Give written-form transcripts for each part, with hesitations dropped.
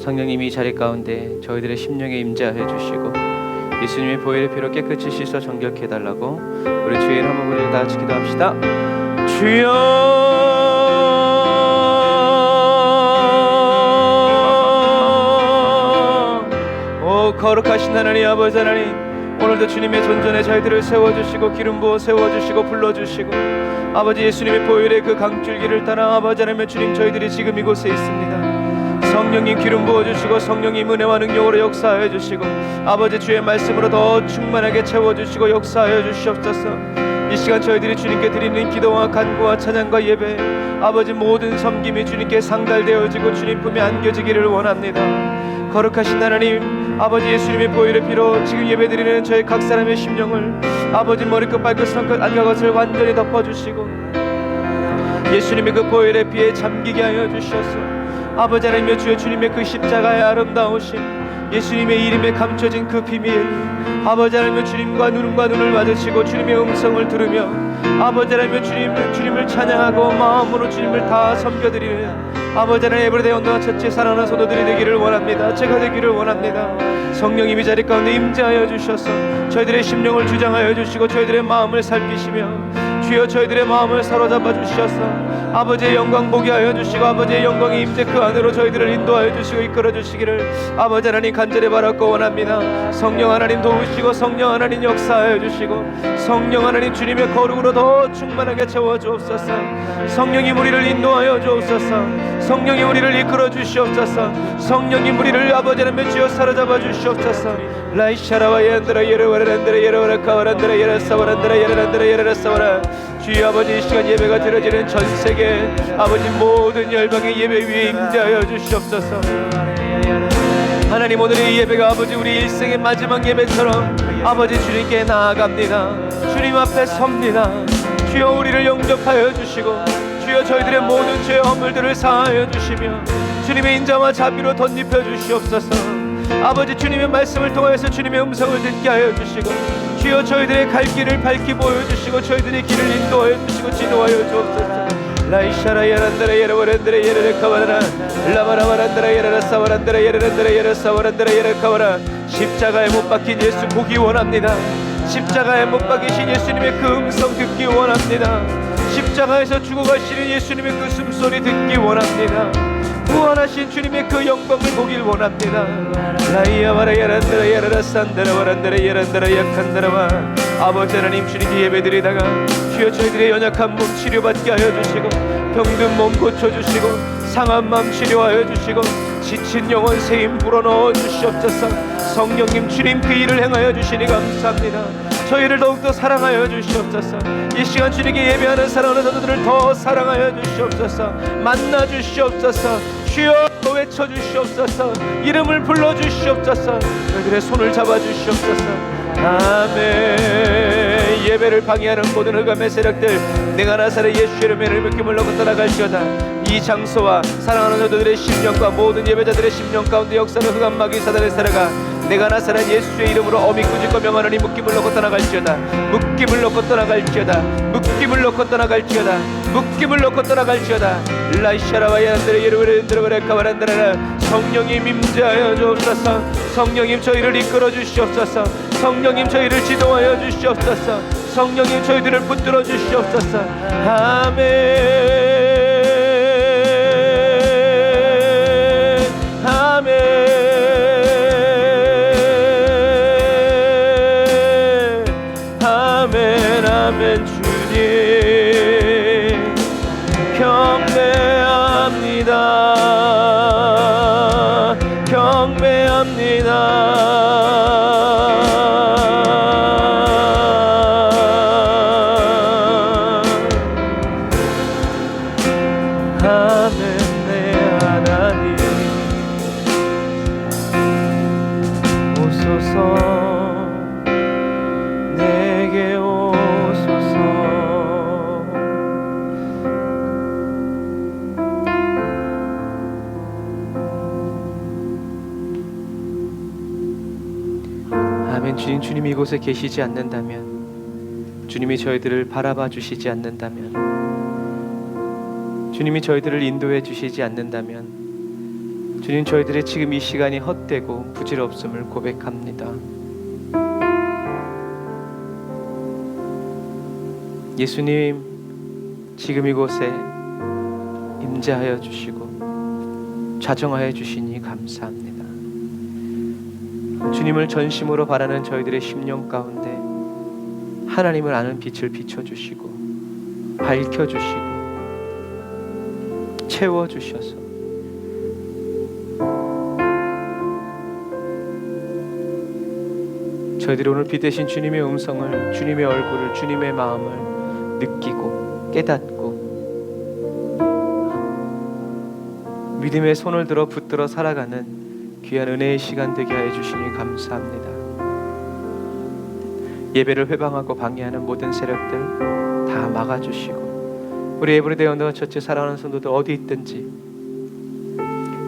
성령님이 이 자리 가운데 저희들의 심령에 임재하여 주시고 예수님의 보혈의 피로 깨끗이 씻어 정결케 해달라고 우리 주의 이름 한번 부르짖어 다 같이 기도합시다. 주여, 오 거룩하신 하나님 아버지 하나님, 오늘도 주님의 전전에 저희들을 세워주시고 기름 부어 세워주시고 불러주시고 아버지 예수님의 보혈의 그 강줄기를 따라 아버지 하나님 주님 저희들이 지금 이곳에 있습니다. 성령님 기름 부어주시고 성령님 은혜와 능력으로 역사하여 주시고 아버지 주의 말씀으로 더 충만하게 채워주시고 역사하여 주시옵소서. 이 시간 저희들이 주님께 드리는 기도와 간구와 찬양과 예배 아버지 모든 섬김이 주님께 상달되어지고 주님 품에 안겨지기를 원합니다. 거룩하신 하나님 아버지 예수님의 보혈의 피로 지금 예배드리는 저희 각 사람의 심령을 아버지 머리끝 발끝 손끝 안과 것을 완전히 덮어주시고 예수님의 그 보혈의 피에 잠기게 하여 주시옵소서. 아버지 하나님의 주여 주님의 그 십자가의 아름다우심 예수님의 이름에 감춰진 그 비밀 아버지 하나님의 주님과 눈을 마주치고 주님의 음성을 들으며 아버지 하나님의 주님을 찬양하고 마음으로 주님을 다 섬겨드리는 아버지 하나님 에브리데이 온도와 첫째 사랑하는 성도들이 되기를 원합니다. 제가 되기를 원합니다. 성령님이 자리 가운데 임재하여 주셔서 저희들의 심령을 주장하여 주시고 저희들의 마음을 살피시며 주여 저희들의 마음을 사로잡아 주셔서 아버지의 영광 보게 하여 주시고 아버지의 영광의 임재 그 안으로 저희들을 인도하여 주시고 이끌어 주시기를 아버지 하나님 간절히 바랐고 원합니다. 성령 하나님 도우시고 성령 하나님 역사하여 주시고 성령 하나님 주님의 거룩으로 더 충만하게 채워 주옵소서. 성령님 우리를 인도하여 주옵소서. 성령님 우리를 이끌어 주시옵소서. 성령님 우리를 아버지 하나님 주여 사로잡아 주시옵소서. 라이샤라와 예란드라 예르와란드라 예르와라카와란드라 예라사와란드라 예라란드라 예라사와라. 주여 아버지 이 시간 예배가 드려지는 전 세계 아버지 모든 열방의 예배 위에 임재하여 주시옵소서. 하나님 오늘의 이 예배가 아버지 우리 일생의 마지막 예배처럼 아버지 주님께 나아갑니다. 주님 앞에 섭니다. 주여 우리를 영접하여 주시고 주여 저희들의 모든 죄 허물들을 사하여 주시며 주님의 인자와 자비로 덧입혀 주시옵소서. 아버지 주님의 말씀을 통하여서 주님의 음성을 듣게 하여 주시고 주여 저희들의 갈 길을 밝히 보여주시고 저희들의 길을 인도하여 주시고 지도하여 주옵소서. 라이샤라 예란드라 예라와란드라 예라카와라 라바라바란드라 예라사와란드라 예라란드라 예라사와란드라 예라카와라. 십자가에 못 박힌 예수 보기 원합니다. 십자가에 못 박히신 예수님의 그 음성 듣기 원합니다. 십자가에서 죽어가시는 예수님의 그 숨소리 듣기 원합니다. 부활하신 주님의 그 영광을 보길 원합니다. 라이야와라 예란드라 예라라산드라 와란드라 예란드라 약한드라와. 아버지 하나님 주님께 예배드리다가 주여 저희들의 연약한 몸 치료받게 하여 주시고 병든 몸 고쳐주시고 상한 마음 치료하여 주시고 지친 영혼 새힘 불어넣어 주시옵소서. 성령님 주님 그 일을 행하여 주시니 감사합니다. 저희를 더욱더 사랑하여 주시옵소서. 이 시간 주님께 예배하는 사랑하는 성도들을 더 사랑하여 주시옵소서. 만나 주시옵소서. 주여 외쳐 주시옵소서. 이름을 불러 주시옵소서. 저희들의 손을 잡아 주시옵소서. 아멘. 예배를 방해하는 모든 흑암의 세력들 내가 나사렛 예수 이름의 느낌을 놓고 떠나갈지어다. 이 장소와 사랑하는 성도들의 심령과 모든 예배자들의 심령 가운데 역사는 흑암 마귀 사단의 세력아 내가 나사렛 예수의 이름으로 어미 꾸짖고 명하노니 묶임을 놓고 떠나갈지어다. 묶임을 놓고 떠나갈지어다. 묶임을 놓고 떠나갈지어다. 묶임을 놓고 떠나갈지어다. 라이샤라와 야란드레 예르웨르드레베레카바란드레라. 성령님 임재하여 주옵소서. 성령님 저희를 이끌어 주시옵소서. 성령님 저희를 지도하여 주시옵소서. 성령님 저희들을 붙들어 주시옵소서. 아멘. 아멘 주님 경배합니다. 아멘 내 하나님 오소서. 주님, 주님이 이곳에 계시지 않는다면, 주님이 저희들을 바라봐 주시지 않는다면, 주님이 저희들을 인도해 주시지 않는다면 주님, 저희들의 지금 이 시간이 헛되고 부질없음을 고백합니다. 예수님, 지금 이곳에 임재하여 주시고 좌정하여 주시니 감사합니다. 주님을 전심으로 바라는 저희들의 심령 가운데 하나님을 아는 빛을 비춰주시고 밝혀주시고 채워주셔서 저희들이 오늘 빛 대신 주님의 음성을, 주님의 얼굴을, 주님의 마음을 느끼고 깨닫고 믿음의 손을 들어 붙들어 살아가는 귀한 은혜의 시간 되게 하여 주시니 감사합니다. 예배를 회방하고 방해하는 모든 세력들 다 막아주시고 우리 에브리데이 언더가 처치 사랑하는 성도들 어디 있든지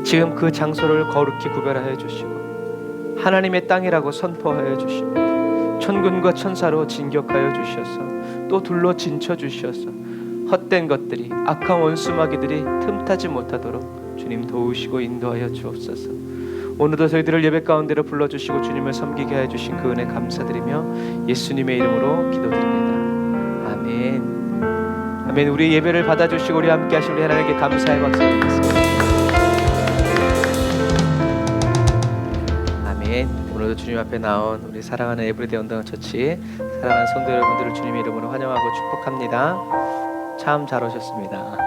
지금 그 장소를 거룩히 구별하여 주시고 하나님의 땅이라고 선포하여 주시고 천군과 천사로 진격하여 주셔서 또 둘러 진쳐 주셔서 헛된 것들이, 악한 원수마귀들이 틈타지 못하도록 주님 도우시고 인도하여 주옵소서. 오늘도 저희들을 예배 가운데로 불러주시고 주님을 섬기게 해 주신 그 은혜 감사드리며 예수님의 이름으로 기도드립니다. 아멘. 아멘. 우리 예배를 받아주시고 우리 함께 하신 우리 하나님께 감사의 박수 드리겠습니다. 아멘. 오늘도 주님 앞에 나온 우리 사랑하는 에브리데이 언더가 처치 사랑하는 성도 여러분들을 주님의 이름으로 환영하고 축복합니다. 참 잘 오셨습니다.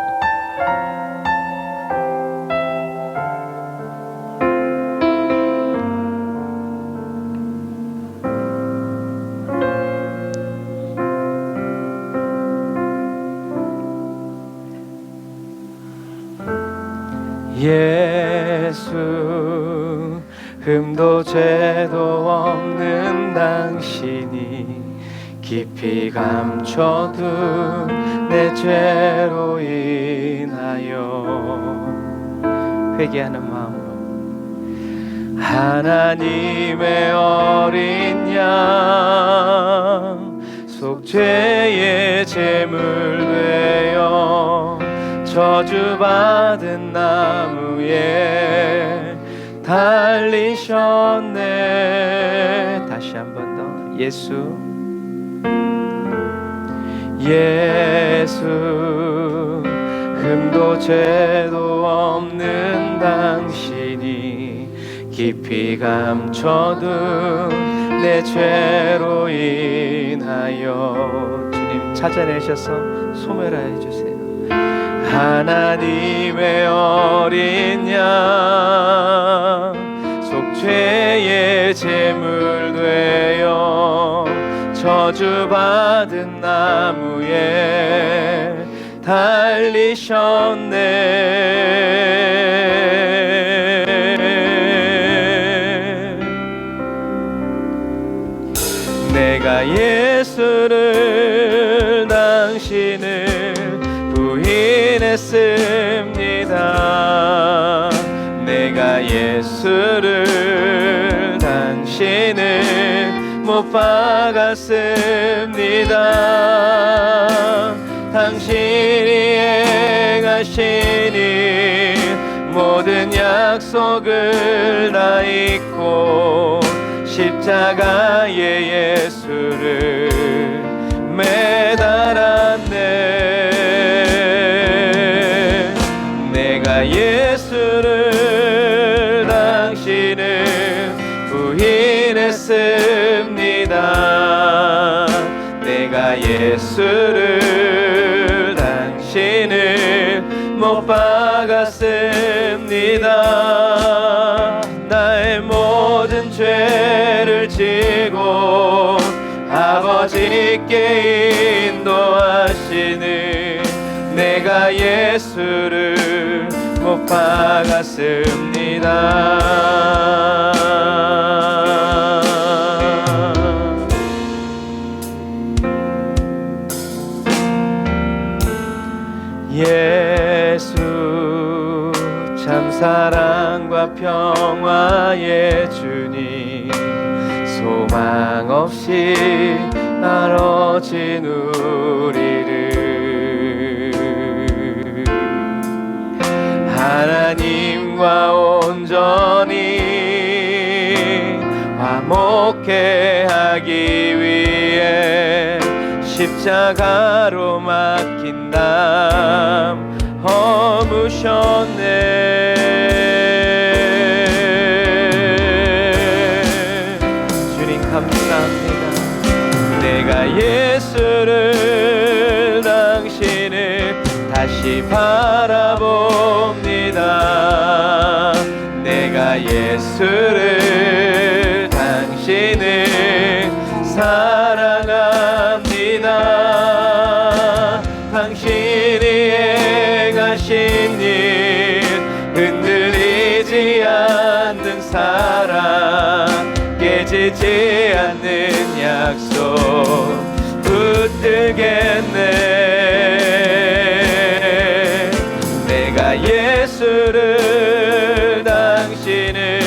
예수, 흠도 죄도 없는 당신이 깊이 감춰둔 내 죄로 인하여 회개하는 마음으로 하나님의 어린 양 속죄의 제물 되어 저주받은 나무에 달리셨네. 다시 한 번 더. 예수, 흠도 죄도 없는 당신이 깊이 감춰둔 내 죄로 인하여 주님 찾아내셔서 소멸하여 주세요. 하나님의 어린 양 속죄의 제물 되어 저주받은 나무에 달리셨네. 내가 예수를 당신을 부인했습니다. 내가 예수를 당신을 못 박았습니다. 당신이 행하시니 모든 약속을 다 잊고 십자가에 예수를 매달았네. 내가 예수를 당신을 부인했습니다. 내가 예수를 당신을 못 박았습니다. 나의 모든 죄를 지고 아버지께 인도하시는 내가 예수를 못 박았습니다. 예수, 참 사랑과 평화의 주님, 소망 없이 멀어진 우리를 하나님과 당신과 온전히 화목해 하기 위해 십자가로 막힌 담 허무셨네. 주님 감사합니다. 내가 예수를 당신을 다시 바라봅니다. 내가 예수를 당신을 사랑합니다. 당신이 행하신 일 흔들리지 않는 사랑 깨지지 않는 약속 붙들겠네. 내가 예수를 당신을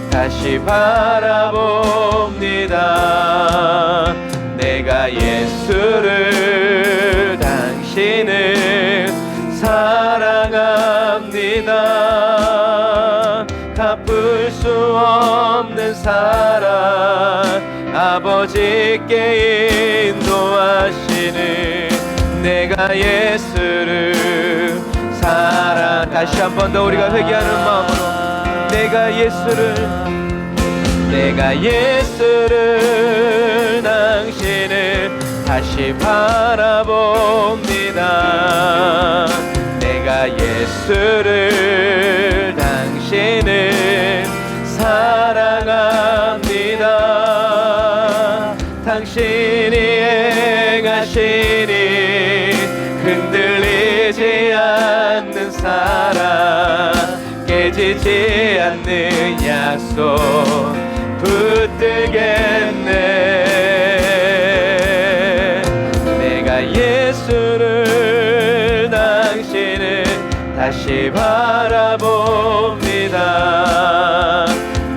다시 바라봅니다. 내가 예수를 당신을 사랑합니다. 갚을 수 없는 사랑 아버지께 인도하시는 내가 예수를 사랑. 다시 한 번 더 우리가 회개하는 마음으로 내가 예수를 당신을 다시 바라봅니다. 내가 예수를 당신을 사랑합니다. 당신이 행하신 일 흔들리지 않는 사랑 깨지지 않는 약속 붙들겠네. 내가 예수를 당신을 다시 바라봅니다.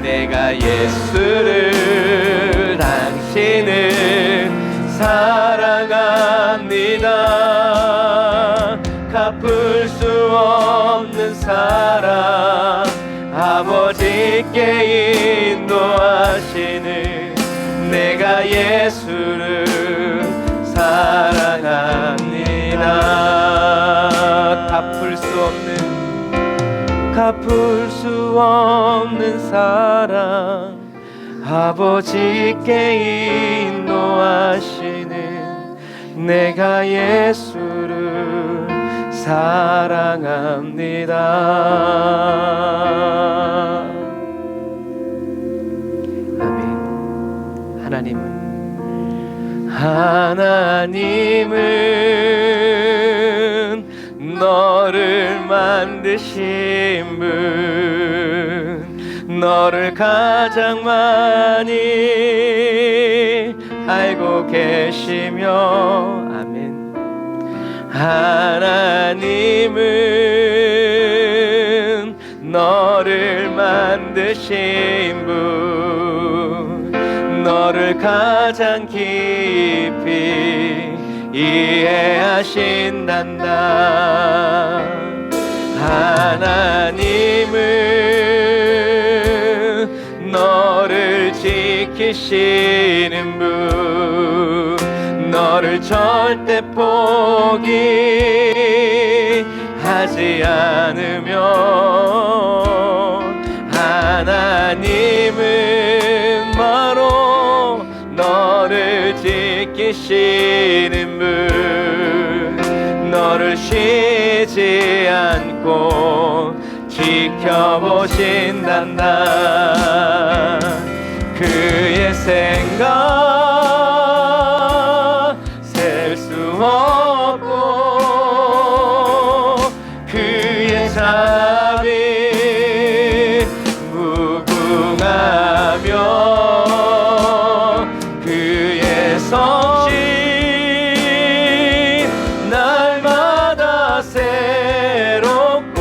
내가 예수를 당신을 사랑합니다. 갚을 수 없는 사랑 아버지께 인도하시는 내가 예수를 사랑합니다. 갚을 수 없는 사랑 아버지께 인도하시는 내가 예수를 사랑합니다. 아멘. 하나님은 너를 만드신 분, 너를 가장 많이 알고 계시며, 아멘. 하나님은 너를 만드신 분, 너를 가장 깊이 이해하신단다. 하나님은 너를 지키시는 분, 너를 절대 포기하지 않으며, 하나님은 바로 너를 지키시는 분, 너를 쉬지 않고 지켜보신단다. 그의 생각 셀 수 없고 그의 자비 무궁하며 그의 섭씨 날마다 새롭고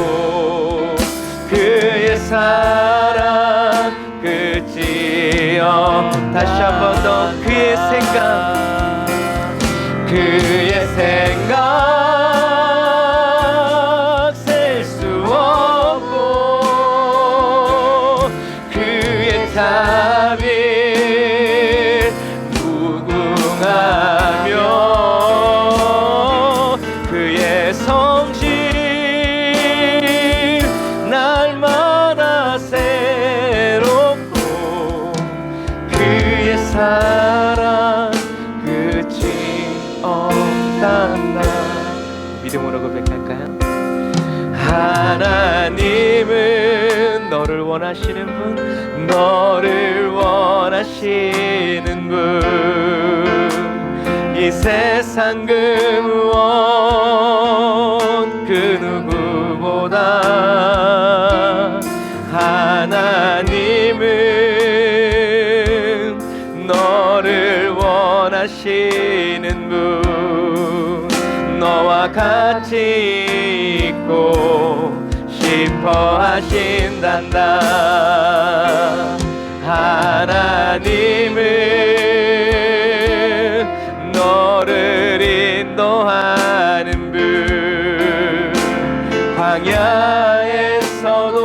그의 사랑 끝이 없. 다시 한 번 더 그의 생각, 그의 생각 셀 수 없고 자비 무궁하며 그의 성실 날마다 새롭고 그의 사랑 끝이 없단다. 믿음으로 고백할까요? 하나님은 너를 원하시는 분, 너를 원하시는 분, 이 세상 그 무엇 그 누구보다 하나님은 너를 원하시는 분, 너와 같이 있고 싶어 하신단다. 하나님은 너를 인도하는 분, 광야에서도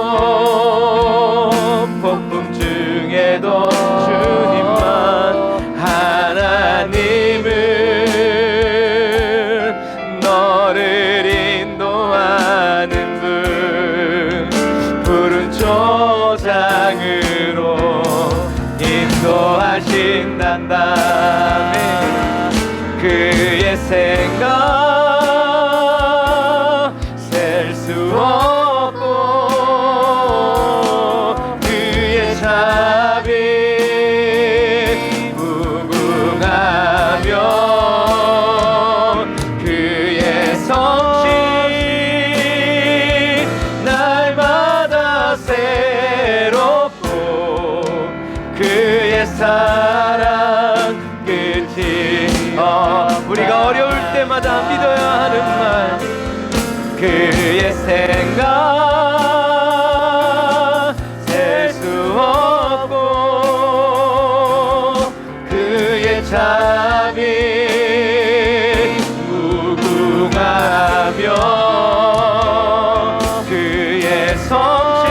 폭풍 중에도 주님만 하나님은 너를 인도하는 분, 푸른 초장으로 인도하신단다. 그의 생각 셀 수 없고 그의 자비 무궁하며 그의 성실 날마다 새롭고 그의 사랑 끝이 우리가 어려울 때마다 믿어야 하는 말, 그의 생각 셀 수 없고 그의 자비 무궁하며 그의 성실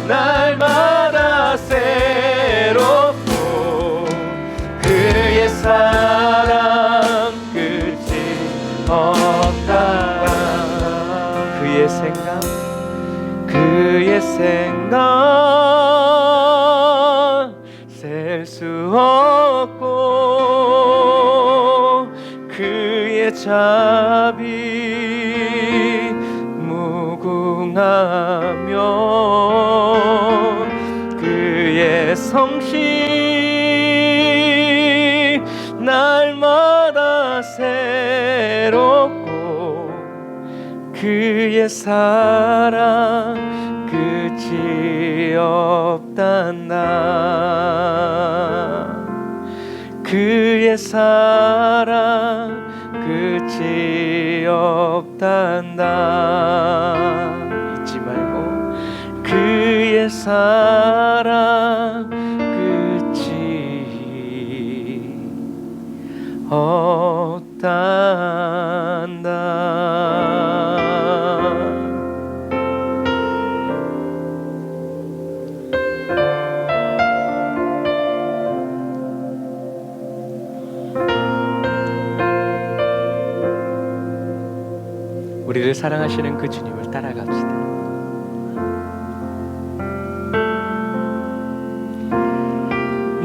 날마다 새롭고 그의 사랑 끝이 없다. 그의 생각 셀 수 없고 그의 자비 무궁하며 그의 성실 날마다 새롭고 그의 사랑 끝이 없단다. 그의 사랑 끝이 없단다. 잊지 말고 그의 사랑 끝이 없단다. 우리를 사랑하시는 그 주님을 따라갑시다.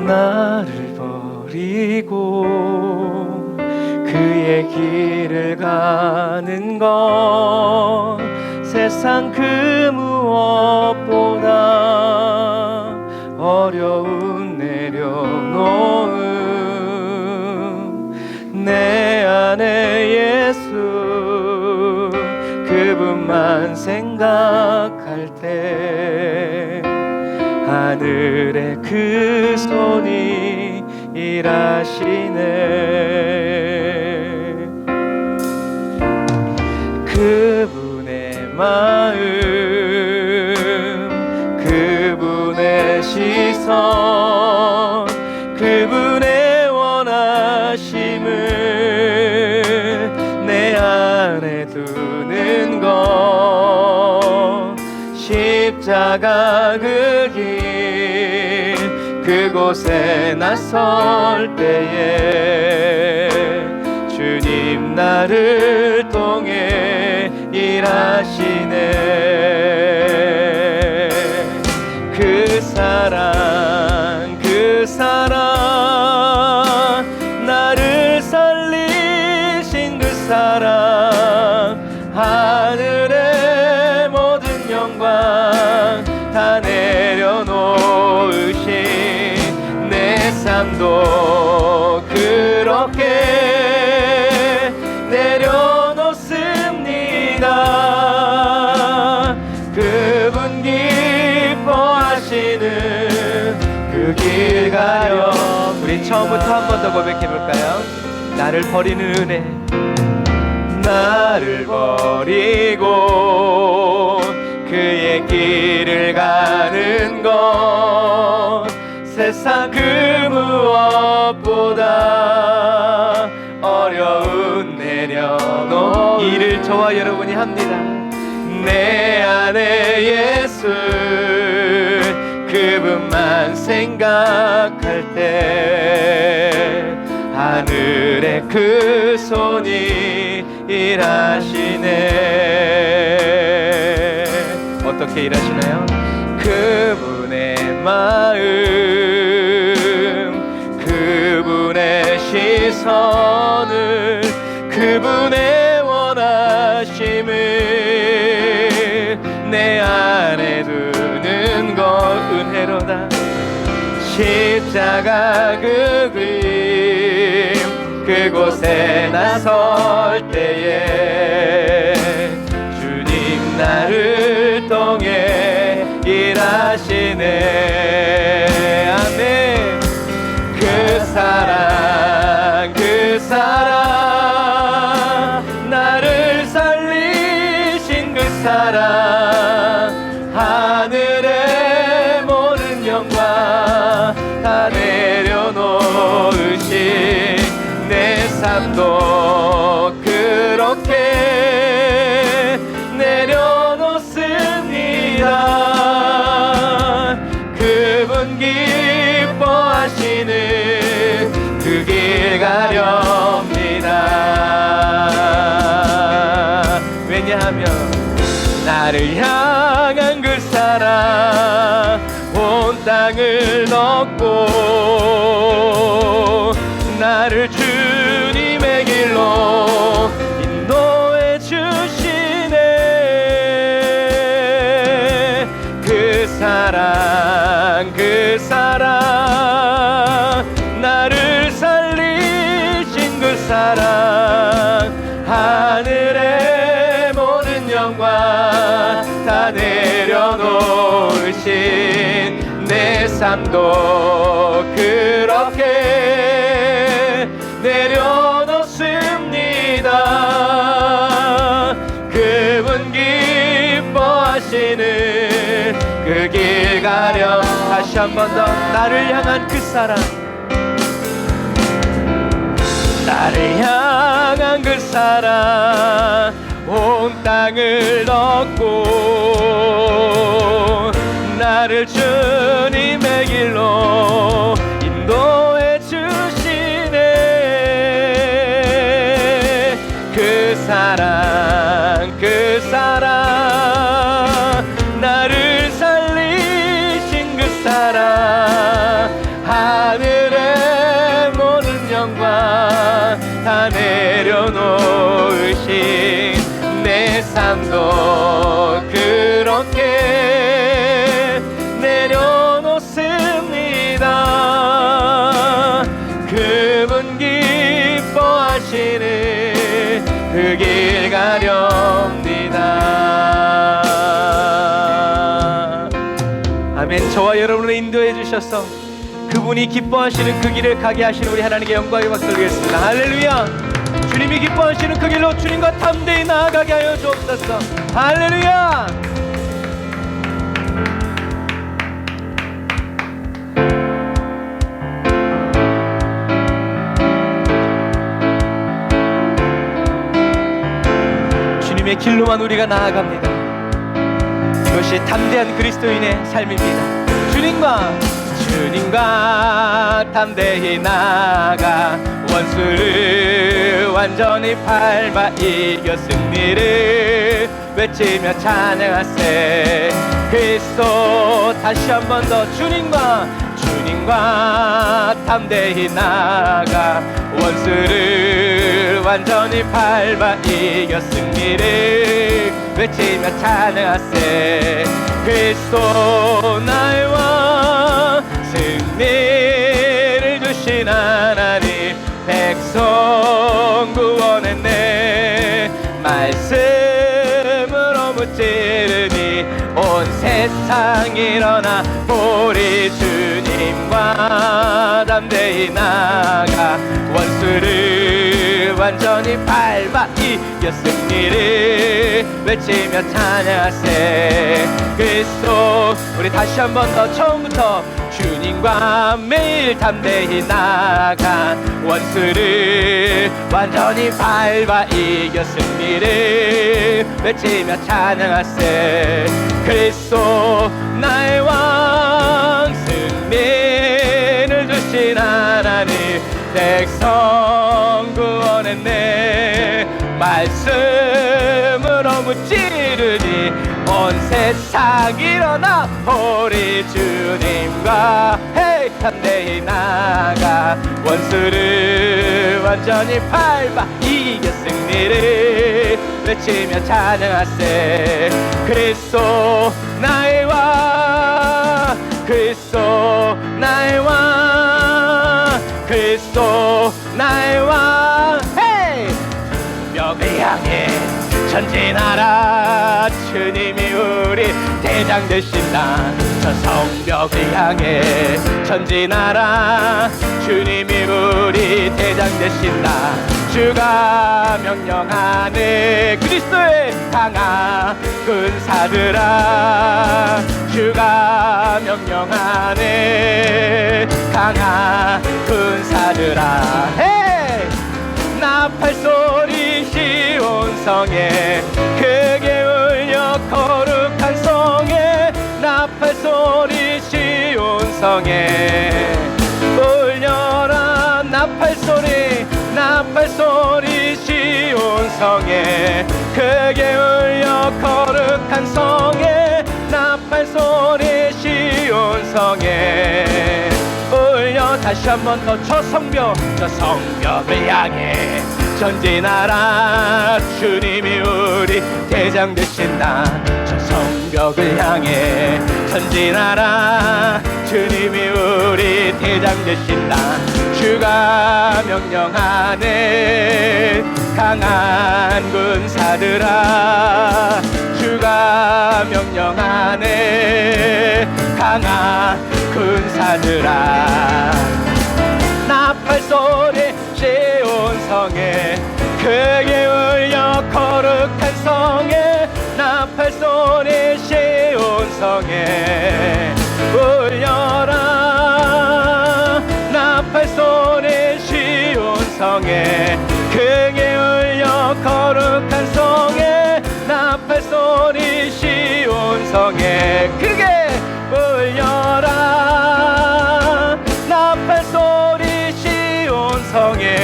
나를 버리고 그의 길을 가는 것 세상 그 무엇보다 어려운 내려놓음 내 안에 예수 그분만 생각할 때 하늘의 그 손이 일하시네. 그분의 마음 그분의 시선 그분의 원하심을 내 안에 두는 것 쉽지 십자가 그 길 그곳에 나설 때에 주님 나를 통해 일하시네. 그 사랑 나를 살리신 그 사랑 하늘의 모든 영광 다 내려놓으신 내 삶도 그렇게 내려놓습니다. 그분 기뻐하시는 그 길 가려. 우리 처음부터 한 번 더 고백해볼까요? 나를 버리는 은혜, 나를 버리고 그의 길을 가는 것 세상 그 무엇보다 어려운 내려놓은 일을 저와 여러분이 합니다. 내 안에 예수 그분만 생각할 때 하늘의 그 손이 일하시네. 어떻게 일하시나요? 그분의 마음, 그분의 시선을, 그분의 원하심을 내 안에 두는 것 은혜로다. 십자가 그 길 그곳에 나설 때에 주님 나를 통해 일하시네. 아멘. 그 사랑 나를 살리신 그 사랑 하늘의 모든 영광 다 내려놓으신 내 삶도 그렇게 내려놓습니다. 그분 기뻐하시는 그 길 가렵니다. 왜냐하면 나를 향한 그 사랑 온 땅을 덮고 나를 주님의 길로 인도해 주시네. 그 사랑 나를 살리신 그 사랑 하늘의 모든 영광 다 내려놓으신 내 삶도 그렇게 내려놓습니다. 그분 기뻐하시는 그 길 가려. 다시 한 번 더. 나를 향한 그 사랑, 나를 향한 그 사랑 온 땅을 덮고 나를 주님의 길로 인도해 주시네. 그 사랑 나를 살리신 그 사랑 하늘의 모든 영광 다 내려놓으신 내 삶도 그렇게 내려놓습니다. 그분 기뻐하시는 그 길 가렵니다. 아멘. 저와 여러분을 인도해 주셔서 그분이 기뻐하시는 그 길을 가게 하시는 우리 하나님께 영광의 박수 드리겠습니다. 할렐루야. 주님이 기뻐하시는 그 길로 주님과 담대히 나아가게 하여 주옵소서. 할렐루야. 주님의 길로만 우리가 나아갑니다. 그것이 담대한 그리스도인의 삶입니다. 주님과 담대히 나가 원수를 완전히 밟아 이겨 승리를 외치며 찬양하세. 그리스도 다시 한 번 더 주님과 담대히 나가 원수를 완전히 밟아 이겨 승리를 외치며 찬양하세. 그리스도 나의 왕 승리를 주신 하나님 백성 구원했네. 말씀으로 무찌르니 온 세상 일어나 우리 주님과 담대히 나가 원수를 완전히 밟아 이겨 승리를 외치며 찬양하세. 그리스도 우리 다시 한 번 더 처음부터 주님과 매일 담대히 나가 원수를 완전히 밟아 이겨 승리를 외치며 찬양하세. 그리스도 나의 왕 승리를 주신 하나님 백성 구원했네. 말씀으로 무찌르니 온 세상 일어나 우리 주님과 담대히 나가 원수를 완전히 밟아 이겨 승리를 외치며 찬양하세. 그리스도 나의 왕 그리스도 나의 왕 그리스도 나의 왕 벽을 향해 전진하라. 주님이 우리 대장 되신다. 저 성벽을 향해 전진하라. 주님이 우리 대장 되신다. 주가 명령하네. 그리스도의 강한 군사들아 주가 명령하네. 강한 군사들아 나팔 소리 시온성에 크게 울려 거룩한 성에 나팔 소리 시온성에 울려라. 나팔 소리 시온성에 크게 울려 거룩한 성에 나팔 소리 시온성에 울려. 다시 한 번 더 저 성벽을 향해 전진하라. 주님이 우리 대장 되신다. 저 성벽을 향해 전진하라. 주님이 우리 대장 되신다. 주가 명령하네. 강한 군사들아 주가 명령하네. 강한 군사들아 나팔 소리 시온성에 크게 울려 거룩한 성에 나팔 소리 시온성에 울려라. 나팔 소리 시온성에 크게 울려 거룩한 성에 나팔 소리 시온성에 크게 울려라. 나팔 소리 시온성에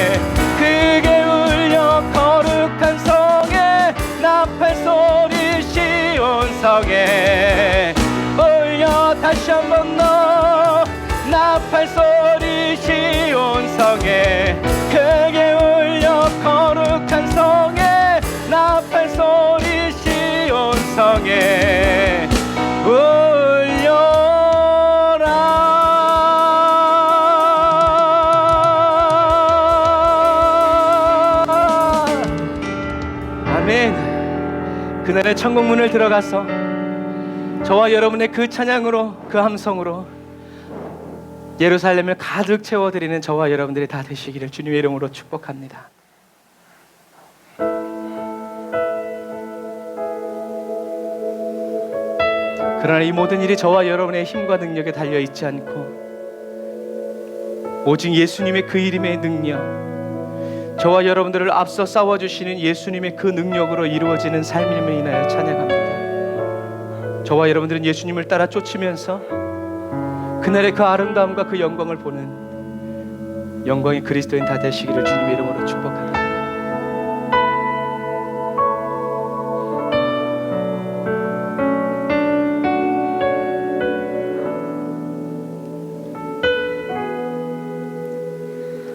크게 울려 거룩한 성에 나팔 소리 시온성에 울려. 다시 한 번 더 나팔 소리 시온성에 크게 울려 거룩한 성에 나팔 소리 시온성에 울려라. 아멘. 그날의 천국문을 들어가서 저와 여러분의 그 찬양으로 그 함성으로 예루살렘을 가득 채워드리는 저와 여러분들이 다 되시기를 주님의 이름으로 축복합니다. 그러나 이 모든 일이 저와 여러분의 힘과 능력에 달려있지 않고 오직 예수님의 그 이름의 능력, 저와 여러분들을 앞서 싸워주시는 예수님의 그 능력으로 이루어지는 삶임을 인하여 찬양합니다. 저와 여러분들은 예수님을 따라 쫓으면서 그날의 그 아름다움과 그 영광을 보는 영광의 그리스도인 다 되시기를 주님의 이름으로 축복합니다.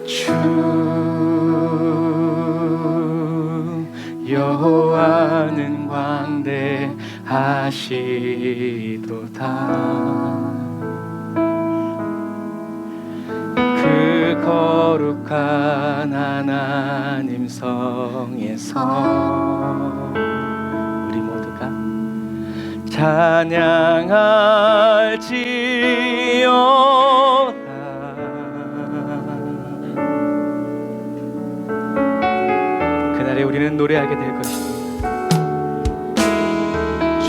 주 여호와는 광대하시도다. 그 거룩한 하나님 성에서 우리 모두가 찬양할지어다. 그날에 우리는 노래하게 될 것입니다. 주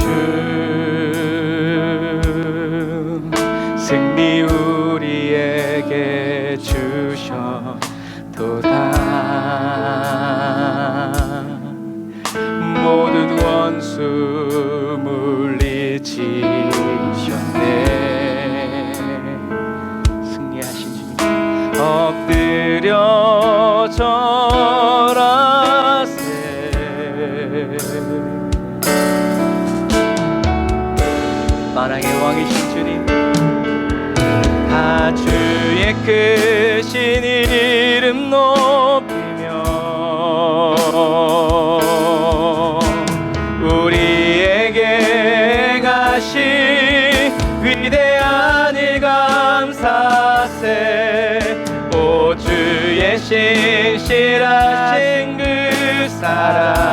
승리 우리에게 주셨도다. 모든 원수 물리치셨네. 승리하신 주님 엎드려 절하세. 만왕의 왕이신 주님, 다 주의 크신 이름 높이며 우리에게 행하신 위대한 일 감사세. 오 주의 신실하신 그 사랑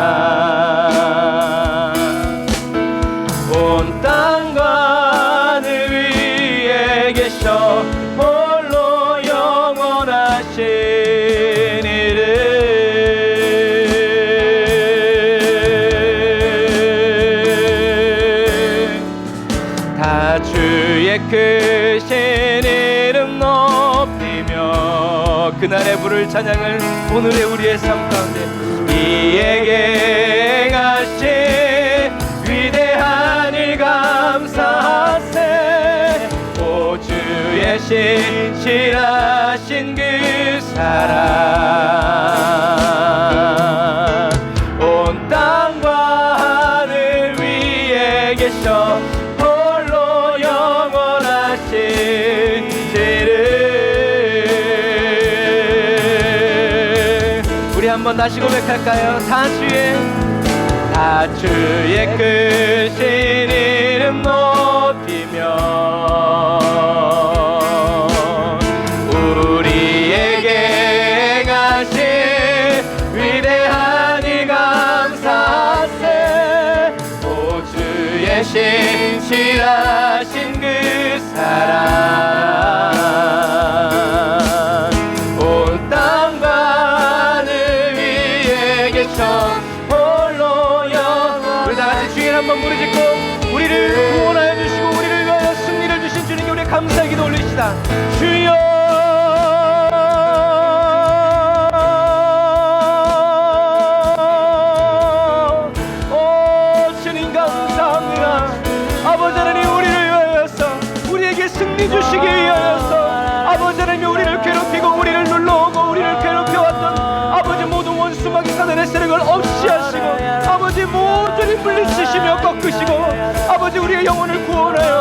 온 땅과 하늘 위에 계셔 홀로 영원하신 이름. 다 주의 크신 이름 높이며 그날의 부를 찬양을 오늘의 우리의 삶 가운데 이에게 행하신 위대한 일 감사하세. 오 주의 신실하신 그 사랑 온 땅과 하늘 위에 계셔 홀로 영원하신 이름. 우리 한번 다시 고백할까요? 다 주의 크신 이름 높이며 우리에게 행하신 위대한 일 감사하세. 오 주의 신실하신 그 사랑 온 땅과 하늘 위에 계셔 한번 부르짖고 우리를 구원하여 주시고 우리를 위하여 승리를 주신 주님께 우리 감사의 기도 올리시다. 주여 오 주님 감사합니다. 아버지 하나님 우리를 위하여서 우리에게 승리 주시기 위하여서 아버지 하나님 우리를 괴롭히고 우리를 눌러오고 우리를 괴롭혀왔던 아버지 모든 원수 마귀 사단의 세력을 없이 하시고 아버지 모두를 물리치시며 꺾으시고 아버지 우리의 영혼을 구원하여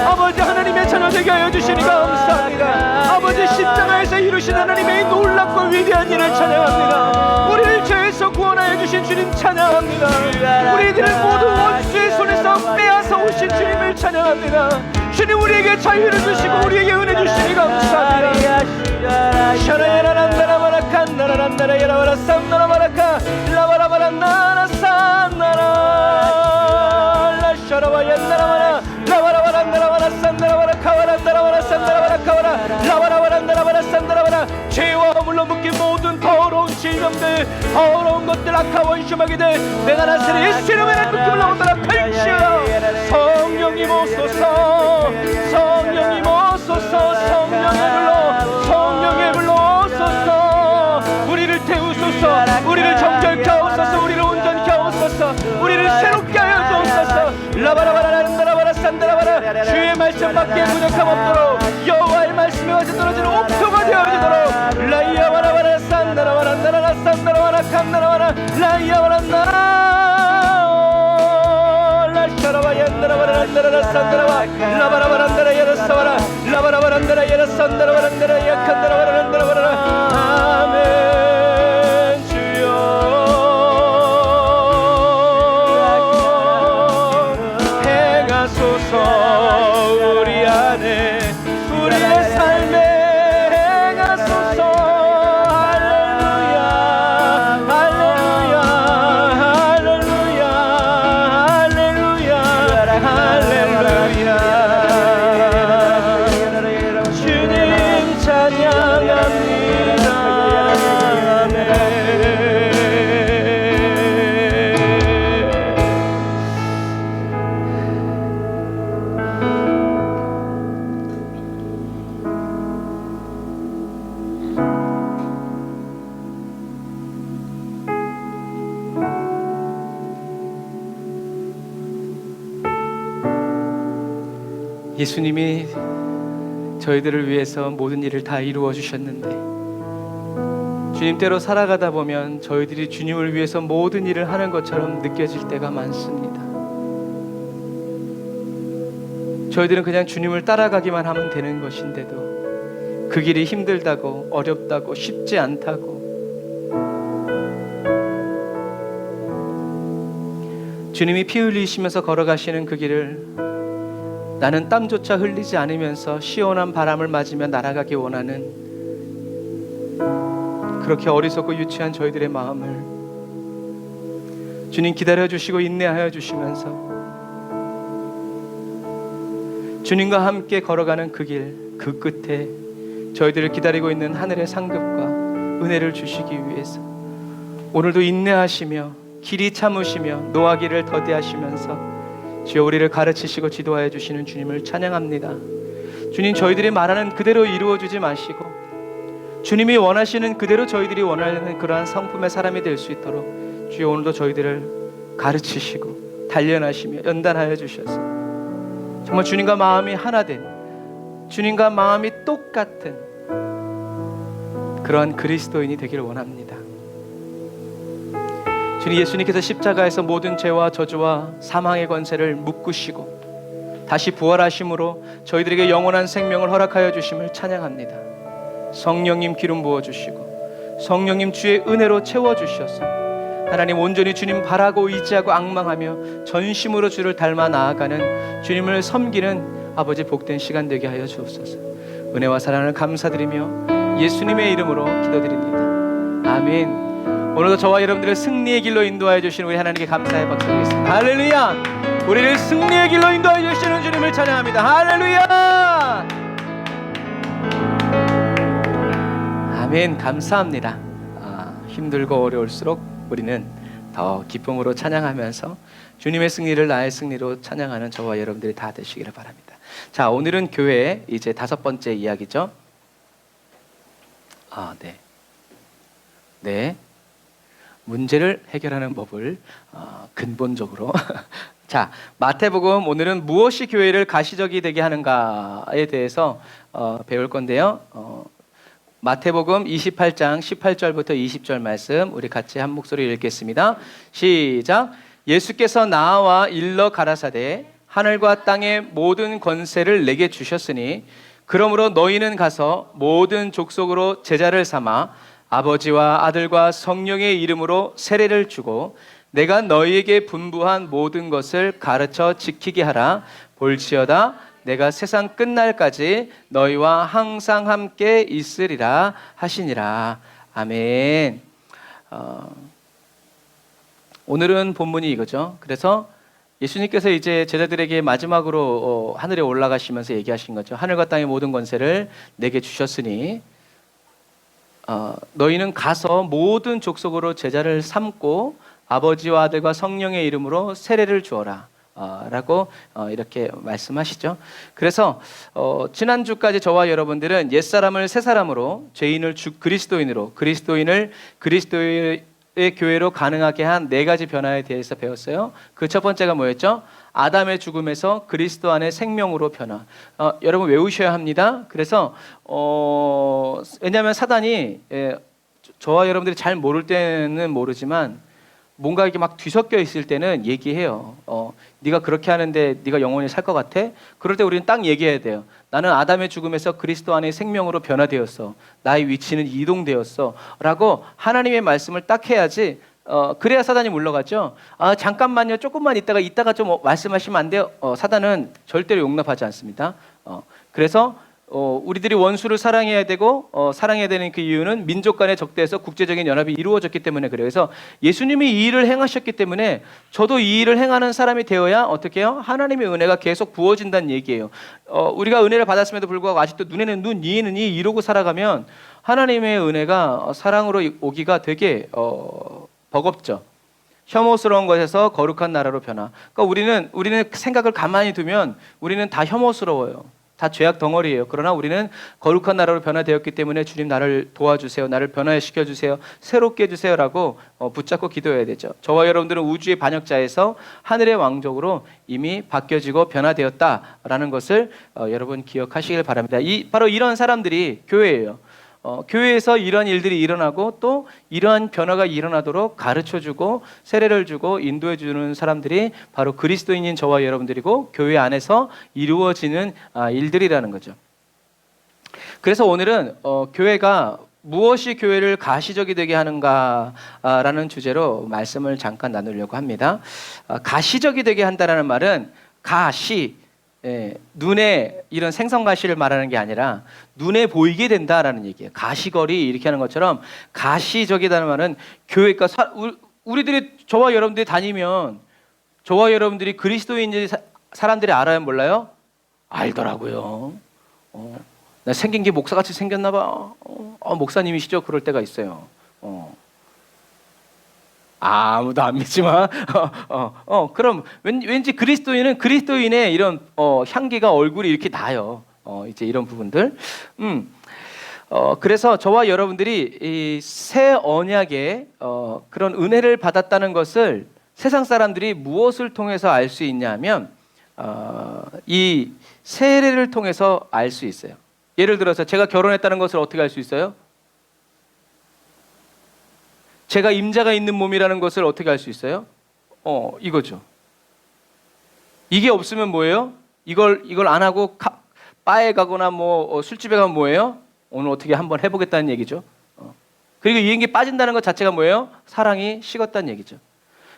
아버지 하나님의 자녀 되게 하여 주시니 감사합니다. 아버지 십자가에서 이루신 하나님의 놀랍고 위대한 일을 찬양합니다. 우리를 죄에서 구원하여 주신 주님 찬양합니다. 우리들을 모두 원수의 손에서 빼앗아 오신 주님을 찬양합니다. 주님 우리에게 자유를 주시고 우리에게 은혜 주시니 감사합니다. 샤라야라란다라바라칸나라란다라야라바라 쌈나라바라카 라바라바란나라 쌈나라 라샤라바얀나라바라 라바라바란나라바라 쌈나라바라 카와란다라바라 쌈나라바라 카와라 라바라바란나라바라 쌈나라바라 죄와 물러묶인 모든 더러운 질병들 더러운 것들 악한 원수마귀들 내가 나스를 예수 이름에 느낌을 나오더라 펼치어 성령님 오소서 성령님 오소서 성령의 불러 성령의 불러 오소서 우리를 태우소서 우리를 정결케 하옵소서 우리를 온전케 하옵소서 우리를 새롭게 하여 주옵소서 라바라바라란다라바라 부족함 없도록 여호와의 말씀에 와서 떨어지는 옥토가 되어지도록 라이야와라와라 산나라와란나라라 산나라와라 칸나라와라 라이야와란나라 라샤라와얀나라와란나라라 산나라와 라바라와란나라 야라사와라 라바라와란나라 야라산나라와란나라 야칸나라와란나라와라 아멘. 주여 행하소서 우리 안에 우리의 삶에 행하소서. 할렐루야 할렐루야 할렐루야 할렐루야 할렐루야. 주님 찬양합니다. 예수님이 저희들을 위해서 모든 일을 다 이루어 주셨는데 주님대로 살아가다 보면 저희들이 주님을 위해서 모든 일을 하는 것처럼 느껴질 때가 많습니다. 저희들은 그냥 주님을 따라가기만 하면 되는 것인데도 그 길이 힘들다고 어렵다고 쉽지 않다고 주님이 피 흘리시면서 걸어가시는 그 길을 나는 땀조차 흘리지 않으면서 시원한 바람을 맞으며 날아가기 원하는 그렇게 어리석고 유치한 저희들의 마음을 주님 기다려주시고 인내하여 주시면서 주님과 함께 걸어가는 그 길, 그 끝에 저희들을 기다리고 있는 하늘의 상급과 은혜를 주시기 위해서 오늘도 인내하시며 길이 참으시며 노하기를 더디하시면서 주여 우리를 가르치시고 지도하여 주시는 주님을 찬양합니다. 주님, 저희들이 말하는 그대로 이루어주지 마시고 주님이 원하시는 그대로 저희들이 원하는 그러한 성품의 사람이 될 수 있도록 주여 오늘도 저희들을 가르치시고 단련하시며 연단하여 주셔서 정말 주님과 마음이 하나 된, 주님과 마음이 똑같은 그러한 그리스도인이 되기를 원합니다. 주님, 예수님께서 십자가에서 모든 죄와 저주와 사망의 권세를 묶으시고 다시 부활하심으로 저희들에게 영원한 생명을 허락하여 주심을 찬양합니다. 성령님 기름 부어주시고 성령님 주의 은혜로 채워주셔서 하나님 온전히 주님 바라고 의지하고 앙망하며 전심으로 주를 닮아 나아가는 주님을 섬기는 아버지 복된 시간 되게 하여 주옵소서. 은혜와 사랑을 감사드리며 예수님의 이름으로 기도드립니다. 아멘. 오늘도 저와 여러분들을 승리의 길로 인도하여 주시는 우리 하나님께 감사의 박수 드리겠습니다. 할렐루야. 우리를 승리의 길로 인도하여 주시는 주님을 찬양합니다. 할렐루야. 아멘. 감사합니다. 힘들고 어려울수록 우리는 더 기쁨으로 찬양하면서 주님의 승리를 나의 승리로 찬양하는 저와 여러분들이 다 되시기를 바랍니다. 자, 오늘은 교회 이제 5번째 이야기죠. 네. 문제를 해결하는 법을 근본적으로 자, 마태복음 오늘은 무엇이 교회를 가시적이 되게 하는가에 대해서 배울 건데요. 마태복음 28장 18절부터 20절 말씀 우리 같이 한 목소리 읽겠습니다. 시작. 예수께서 나와 일러 가라사대 하늘과 땅의 모든 권세를 내게 주셨으니 그러므로 너희는 가서 모든 족속으로 제자를 삼아 아버지와 아들과 성령의 이름으로 세례를 주고 내가 너희에게 분부한 모든 것을 가르쳐 지키게 하라. 볼지어다 내가 세상 끝날까지 너희와 항상 함께 있으리라 하시니라. 아멘. 오늘은 본문이 이거죠. 그래서 예수님께서 이제 제자들에게 마지막으로 하늘에 올라가시면서 얘기하신 거죠. 하늘과 땅의 모든 권세를 내게 주셨으니 너희는 가서 모든 족속으로 제자를 삼고 아버지와 아들과 성령의 이름으로 세례를 주어라 라고 이렇게 말씀하시죠. 그래서 지난주까지 저와 여러분들은 옛사람을 새사람으로, 죄인을 그리스도인으로, 그리스도인을 그리스도의 교회로 가능하게 한 4가지 변화에 대해서 배웠어요. 그 첫 번째가 뭐였죠? 아담의 죽음에서 그리스도 안에 생명으로 변화. 여러분 외우셔야 합니다. 그래서 왜냐하면 사단이 저와 여러분들이 잘 모를 때는 모르지만 뭔가 이렇게 막 뒤섞여 있을 때는 얘기해요. 네가 그렇게 하는데 네가 영원히 살 것 같아? 그럴 때 우리는 딱 얘기해야 돼요. 나는 아담의 죽음에서 그리스도 안에 생명으로 변화되었어. 나의 위치는 이동되었어. 라고 하나님의 말씀을 딱 해야지. 그래야 사단이 물러가죠. 잠깐만요. 조금만 이따가 좀 말씀하시면 안 돼요. 사단은 절대로 용납하지 않습니다. 그래서 우리들이 원수를 사랑해야 되고 사랑해야 되는 그 이유는 민족 간의 적대에서 국제적인 연합이 이루어졌기 때문에 그래요. 그래서 예수님이 이 일을 행하셨기 때문에 저도 이 일을 행하는 사람이 되어야 어떻게 해요? 하나님의 은혜가 계속 부어진다는 얘기예요. 우리가 은혜를 받았음에도 불구하고 아직도 눈에는 눈, 이에는 이 이러고 살아가면 하나님의 은혜가 사랑으로 오기가 되게 버겁죠. 혐오스러운 것에서 거룩한 나라로 변화. 그러니까 우리는 생각을 가만히 두면 우리는 다 혐오스러워요. 다 죄악 덩어리예요. 그러나 우리는 거룩한 나라로 변화되었기 때문에 주님 나를 도와주세요. 나를 변화시켜 주세요. 새롭게 해주세요라고 붙잡고 기도해야 되죠. 저와 여러분들은 우주의 반역자에서 하늘의 왕족으로 이미 바뀌어지고 변화되었다라는 것을 여러분 기억하시길 바랍니다. 바로 이런 사람들이 교회예요. 교회에서 이런 일들이 일어나고 또 이러한 변화가 일어나도록 가르쳐주고 세례를 주고 인도해주는 사람들이 바로 그리스도인인 저와 여러분들이고 교회 안에서 이루어지는 일들이라는 거죠. 그래서 오늘은 교회가 무엇이 교회를 가시적이 되게 하는가라는 주제로 말씀을 잠깐 나누려고 합니다. 가시적이 되게 한다는 말은 눈에 이런 생선가시를 말하는 게 아니라 눈에 보이게 된다라는 얘기예요. 가시거리 이렇게 하는 것처럼 가시적이라는 말은 교회가 우리들이 저와 여러분들이 다니면 저와 여러분들이 그리스도인지 사람들이 알아요, 몰라요? 알더라고요. 나 생긴 게 목사같이 생겼나 봐. 목사님이시죠? 그럴 때가 있어요. 아무도 안 믿지만 그럼 왠지 그리스도인은 그리스도인의 이런 향기가 얼굴이 이렇게 나요. 이제 이런 부분들. 그래서 저와 여러분들이 이 새 언약의 그런 은혜를 받았다는 것을 세상 사람들이 무엇을 통해서 알 수 있냐면 이 세례를 통해서 알 수 있어요. 예를 들어서 제가 결혼했다는 것을 어떻게 알 수 있어요? 제가 임자가 있는 몸이라는 것을 어떻게 알 수 있어요? 이거죠. 이게 없으면 뭐예요? 이걸 안 하고 바에 가거나 뭐 술집에 가면 뭐예요? 오늘 어떻게 한번 해보겠다는 얘기죠. 그리고 이게 빠진다는 것 자체가 뭐예요? 사랑이 식었다는 얘기죠.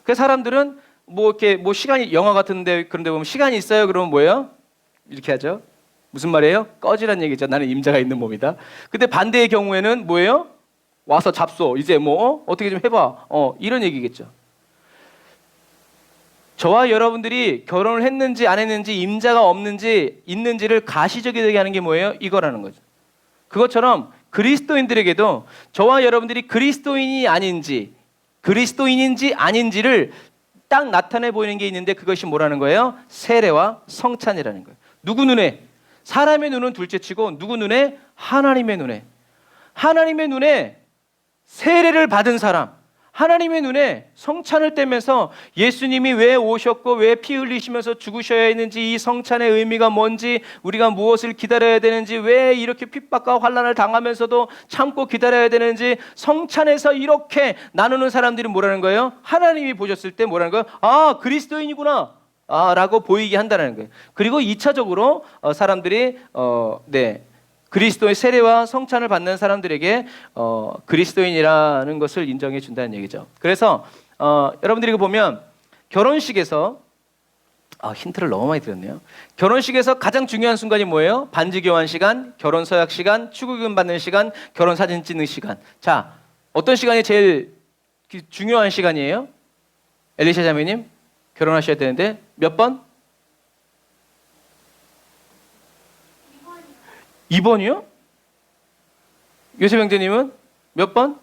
그래서 사람들은 이렇게 시간이 영화 같은데 그런데 보면 시간이 있어요. 그러면 뭐예요? 이렇게 하죠. 무슨 말이에요? 꺼지란 얘기죠. 나는 임자가 있는 몸이다. 근데 반대의 경우에는 뭐예요? 와서 잡소. 이제 어떻게 좀 해봐. 이런 얘기겠죠. 저와 여러분들이 결혼을 했는지 안 했는지 임자가 없는지 있는지를 가시적이 되게 하는 게 뭐예요? 이거라는 거죠. 그것처럼 그리스도인들에게도 저와 여러분들이 그리스도인이 아닌지 그리스도인인지 아닌지를 딱 나타내 보이는 게 있는데 그것이 뭐라는 거예요? 세례와 성찬이라는 거예요. 누구 눈에? 사람의 눈은 둘째치고 누구 눈에? 하나님의 눈에. 하나님의 눈에 세례를 받은 사람, 하나님의 눈에 성찬을 떼면서 예수님이 왜 오셨고 왜 피 흘리시면서 죽으셔야 했는지 이 성찬의 의미가 뭔지 우리가 무엇을 기다려야 되는지 왜 이렇게 핍박과 환난을 당하면서도 참고 기다려야 되는지 성찬에서 이렇게 나누는 사람들이 뭐라는 거예요? 하나님이 보셨을 때 뭐라는 거예요? 그리스도인이구나 라고 보이게 한다는 거예요. 그리고 2차적으로 사람들이 그리스도의 세례와 성찬을 받는 사람들에게 그리스도인이라는 것을 인정해 준다는 얘기죠. 그래서 여러분들이 이거 보면 결혼식에서 힌트를 너무 많이 드렸네요. 결혼식에서 가장 중요한 순간이 뭐예요? 반지 교환 시간, 결혼 서약 시간, 축의금 받는 시간, 결혼 사진 찍는 시간. 자, 어떤 시간이 제일 중요한 시간이에요? 엘리샤 자매님 결혼하셔야 되는데 몇 번? 2번이요? 요셉 형제님은 몇 번?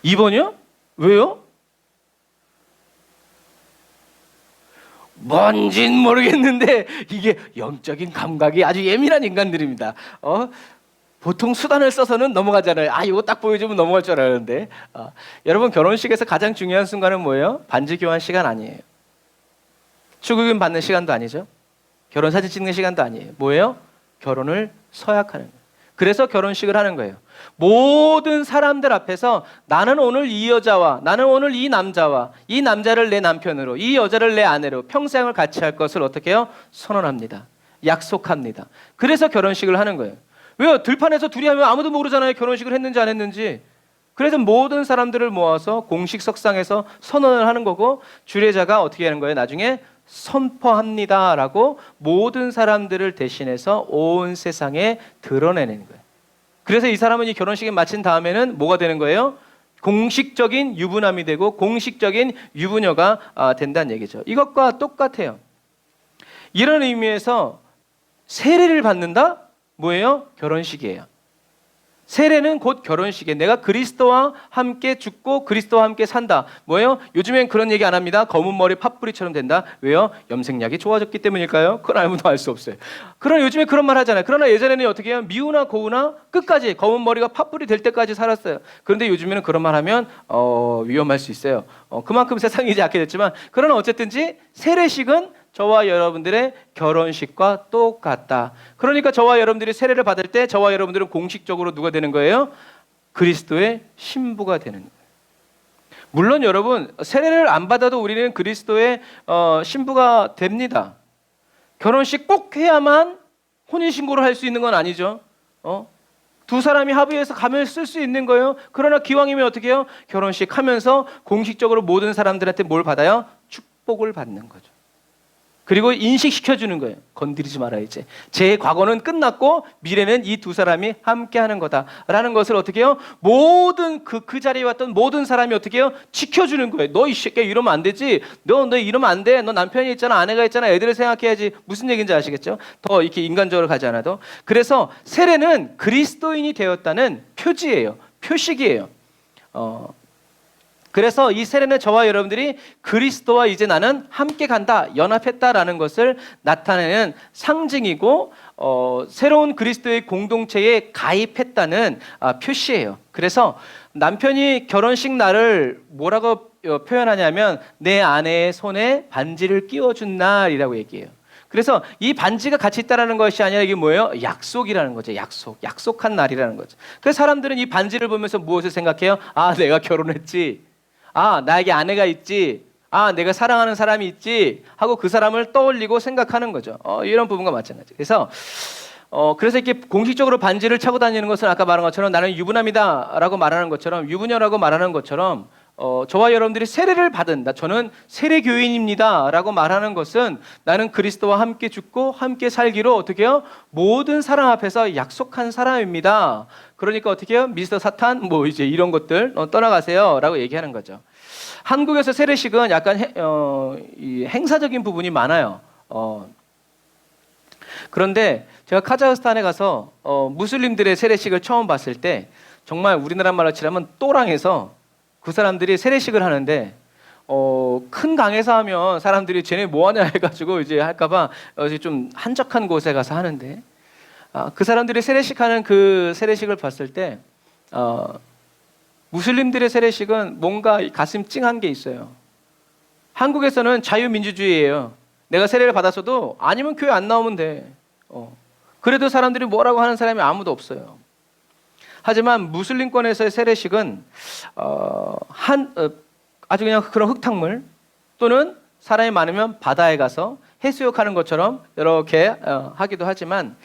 2번이요? 왜요? 뭔진 모르겠는데 이게 영적인 감각이 아주 예민한 인간들입니다. 보통 수단을 써서는 넘어가잖아요. 이거 딱 보여주면 넘어갈 줄 알았는데 여러분 결혼식에서 가장 중요한 순간은 뭐예요? 반지 교환 시간 아니에요. 축의금 받는 시간도 아니죠. 결혼 사진 찍는 시간도 아니에요. 뭐예요? 결혼을 서약하는 거예요. 그래서 결혼식을 하는 거예요. 모든 사람들 앞에서 나는 오늘 이 여자와, 나는 오늘 이 남자와, 이 남자를 내 남편으로, 이 여자를 내 아내로 평생을 같이 할 것을 어떻게 해요? 선언합니다. 약속합니다. 그래서 결혼식을 하는 거예요. 왜요? 들판에서 둘이 하면 아무도 모르잖아요. 결혼식을 했는지 안 했는지. 그래서 모든 사람들을 모아서 공식 석상에서 선언을 하는 거고, 주례자가 어떻게 하는 거예요? 나중에 선포합니다라고 모든 사람들을 대신해서 온 세상에 드러내는 거예요. 그래서 이 사람은 이 결혼식을 마친 다음에는 뭐가 되는 거예요? 공식적인 유부남이 되고 공식적인 유부녀가 된다는 얘기죠. 이것과 똑같아요. 이런 의미에서 세례를 받는다? 뭐예요? 결혼식이에요. 세례는 곧 결혼식이에요. 내가 그리스도와 함께 죽고 그리스도와 함께 산다. 뭐예요? 요즘엔 그런 얘기 안 합니다. 검은 머리 팥뿌리처럼 된다. 왜요? 염색약이 좋아졌기 때문일까요? 그건 아무도 알 수 없어요. 그러나 요즘에 그런 말 하잖아요. 그러나 예전에는 어떻게 해요? 미우나 고우나 끝까지 검은 머리가 팥뿌리 될 때까지 살았어요. 그런데 요즘에는 그런 말 하면 위험할 수 있어요. 그만큼 세상이 이제 약해졌지만, 그러나 어쨌든지 세례식은 저와 여러분들의 결혼식과 똑같다. 그러니까 저와 여러분들이 세례를 받을 때 저와 여러분들은 공식적으로 누가 되는 거예요? 그리스도의 신부가 되는 거예요. 물론 여러분, 세례를 안 받아도 우리는 그리스도의 신부가 됩니다. 결혼식 꼭 해야만 혼인신고를 할 수 있는 건 아니죠. 두 사람이 합의해서 가면을 쓸 수 있는 거예요. 그러나 기왕이면 어떻게 해요? 결혼식 하면서 공식적으로 모든 사람들한테 뭘 받아요? 축복을 받는 거죠. 그리고 인식시켜주는 거예요. 건드리지 말아야지. 제 과거는 끝났고 미래는 이 두 사람이 함께 하는 거다라는 것을 어떻게 해요? 모든 그 자리에 왔던 모든 사람이 어떻게 해요? 지켜주는 거예요. 너 이 새끼야 이러면 안 되지. 너 이러면 안 돼. 너 남편이 있잖아. 아내가 있잖아. 애들을 생각해야지. 무슨 얘기인지 아시겠죠? 더 이렇게 인간적으로 가지 않아도. 그래서 세례는 그리스도인이 되었다는 표지예요. 표식이에요. 그래서 이 세례는 저와 여러분들이 그리스도와 이제 나는 함께 간다, 연합했다라는 것을 나타내는 상징이고, 새로운 그리스도의 공동체에 가입했다는 표시예요. 그래서 남편이 결혼식 날을 뭐라고 표현하냐면 내 아내의 손에 반지를 끼워준 날이라고 얘기해요. 그래서 이 반지가 같이 있다라는 것이 아니라 이게 뭐예요? 약속이라는 거죠. 약속한 날이라는 거죠. 그래서 사람들은 이 반지를 보면서 무엇을 생각해요? 아, 내가 결혼했지. 아, 나에게 아내가 있지. 아, 내가 사랑하는 사람이 있지. 하고 그 사람을 떠올리고 생각하는 거죠. 이런 부분과 마찬가지. 그래서 이렇게 공식적으로 반지를 차고 다니는 것은 아까 말한 것처럼 나는 유부남이다라고 말하는 것처럼, 유부녀라고 말하는 것처럼, 저와 여러분들이 세례를 받은다. 저는 세례교인입니다라고 말하는 것은 나는 그리스도와 함께 죽고 함께 살기로 어떻게 해요? 모든 사람 앞에서 약속한 사람입니다. 그러니까 어떻게 해요? 미스터 사탄 뭐 이제 이런 것들 떠나가세요라고 얘기하는 거죠. 한국에서 세례식은 약간 이 행사적인 부분이 많아요. 그런데 제가 카자흐스탄에 가서 무슬림들의 세례식을 처음 봤을 때 정말 우리나라 말로 치자면 또랑해서 그 사람들이 세례식을 하는데 큰 강에서 하면 사람들이 쟤네 뭐하냐 해가지고 이제 할까봐 좀 한적한 곳에 가서 하는데 그 사람들이 세례식하는 그 세례식을 봤을 때 무슬림들의 세례식은 뭔가 가슴 찡한 게 있어요. 한국에서는 자유민주주의예요. 내가 세례를 받았어도 아니면 교회 안 나오면 돼. 그래도 사람들이 뭐라고 하는 사람이 아무도 없어요. 하지만 무슬림권에서의 세례식은 아주 그냥 그런 흙탕물 또는 사람이 많으면 바다에 가서 해수욕하는 것처럼 이렇게 하기도 하지만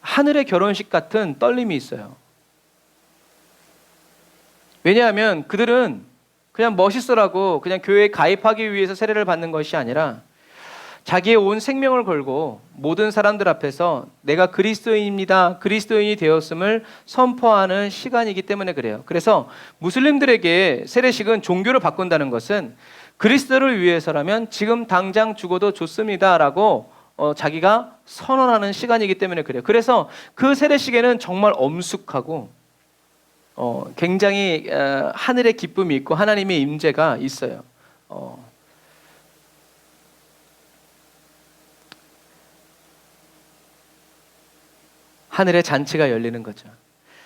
하늘의 결혼식 같은 떨림이 있어요. 왜냐하면 그들은 그냥 멋있으라고 그냥 교회에 가입하기 위해서 세례를 받는 것이 아니라 자기의 온 생명을 걸고 모든 사람들 앞에서 내가 그리스도인입니다. 그리스도인이 되었음을 선포하는 시간이기 때문에 그래요. 그래서 무슬림들에게 세례식은 종교를 바꾼다는 것은 그리스도를 위해서라면 지금 당장 죽어도 좋습니다라고 자기가 선언하는 시간이기 때문에 그래요. 그래서 그 세례식에는 정말 엄숙하고 굉장히 하늘의 기쁨이 있고 하나님의 임재가 있어요. 하늘의 잔치가 열리는 거죠.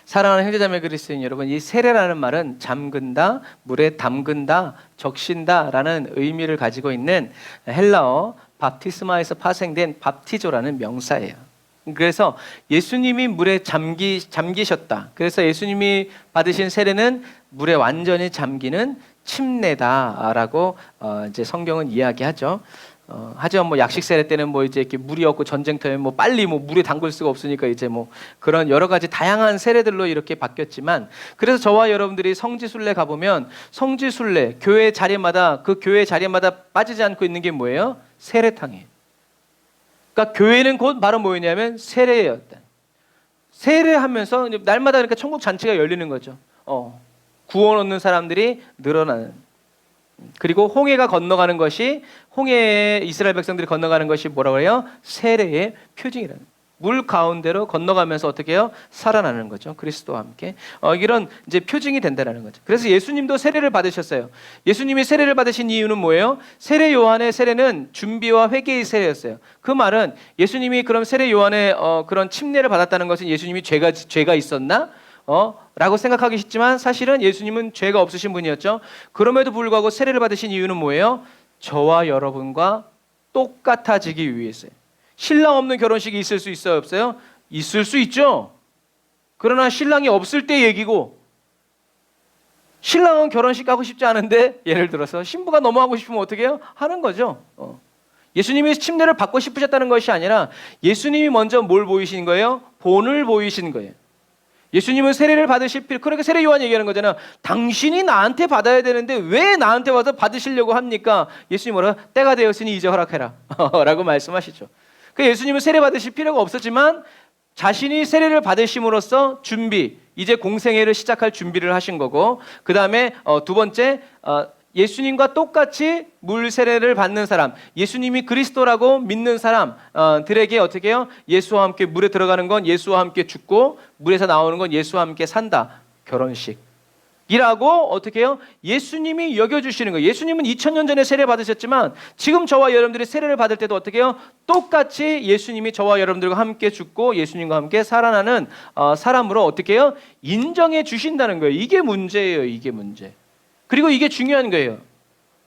사랑하는 형제자매 그리스도인 여러분, 이 세례라는 말은 잠근다, 물에 담근다, 적신다라는 의미를 가지고 있는 헬라어 밥티스마에서 파생된 밥티조라는 명사예요. 그래서 예수님이 물에 잠기셨다. 그래서 예수님이 받으신 세례는 물에 완전히 잠기는 침례다라고 이제 성경은 이야기하죠. 하지만 뭐 약식 세례 때는 뭐 이제 이렇게 물이 없고 전쟁터에 뭐 빨리 뭐 물에 담글 수가 없으니까 이제 뭐 그런 여러 가지 다양한 세례들로 이렇게 바뀌었지만, 그래서 저와 여러분들이 성지순례 가보면 성지순례 교회 자리마다 그 교회 자리마다 빠지지 않고 있는 게 뭐예요? 세례탕이에요. 그러니까 교회는 곧 바로 뭐였냐면 세례였다. 세례하면서 날마다 그러니까 천국 잔치가 열리는 거죠. 구원 얻는 사람들이 늘어나는. 그리고 홍해가 건너가는 것이, 홍해에 이스라엘 백성들이 건너가는 것이 뭐라고 해요? 세례의 표징이라는. 물 가운데로 건너가면서 어떻게 해요? 살아나는 거죠. 그리스도와 함께. 이런 이제 표징이 된다는 거죠. 그래서 예수님도 세례를 받으셨어요. 예수님이 세례를 받으신 이유는 뭐예요? 세례 요한의 세례는 준비와 회개의 세례였어요. 그 말은 예수님이 그럼 세례 요한의 그런 침례를 받았다는 것은 예수님이 죄가 있었나? 라고 생각하기 쉽지만 사실은 예수님은 죄가 없으신 분이었죠. 그럼에도 불구하고 세례를 받으신 이유는 뭐예요? 저와 여러분과 똑같아지기 위해서요. 신랑 없는 결혼식이 있을 수 있어요, 없어요? 있을 수 있죠. 그러나 신랑이 없을 때 얘기고, 신랑은 결혼식 가고 싶지 않은데 예를 들어서 신부가 너무 하고 싶으면 어떻게 해요? 하는 거죠. 예수님이 침례를 받고 싶으셨다는 것이 아니라 예수님이 먼저 뭘 보이신 거예요? 본을 보이신 거예요. 예수님은 세례를 받으실 필요, 그러니까 세례 요한 얘기하는 거잖아요. 당신이 나한테 받아야 되는데 왜 나한테 와서 받으시려고 합니까? 예수님 뭐라? 때가 되었으니 이제 허락해라 라고 말씀하시죠. 그 예수님은 세례 받으실 필요가 없었지만 자신이 세례를 받으심으로써 준비, 이제 공생애를 시작할 준비를 하신 거고, 그 다음에 두 번째, 예수님과 똑같이 물 세례를 받는 사람, 예수님이 그리스도라고 믿는 사람들에게 어떻게 해요? 예수와 함께 물에 들어가는 건 예수와 함께 죽고 물에서 나오는 건 예수와 함께 산다. 결혼식이라고 어떻게 해요? 예수님이 여겨주시는 거예요. 예수님은 2000년 전에 세례 받으셨지만 지금 저와 여러분들이 세례를 받을 때도 어떻게 해요? 똑같이 예수님이 저와 여러분들과 함께 죽고 예수님과 함께 살아나는 사람으로 어떻게 해요? 인정해 주신다는 거예요. 이게 문제예요. 이게 문제. 그리고 이게 중요한 거예요.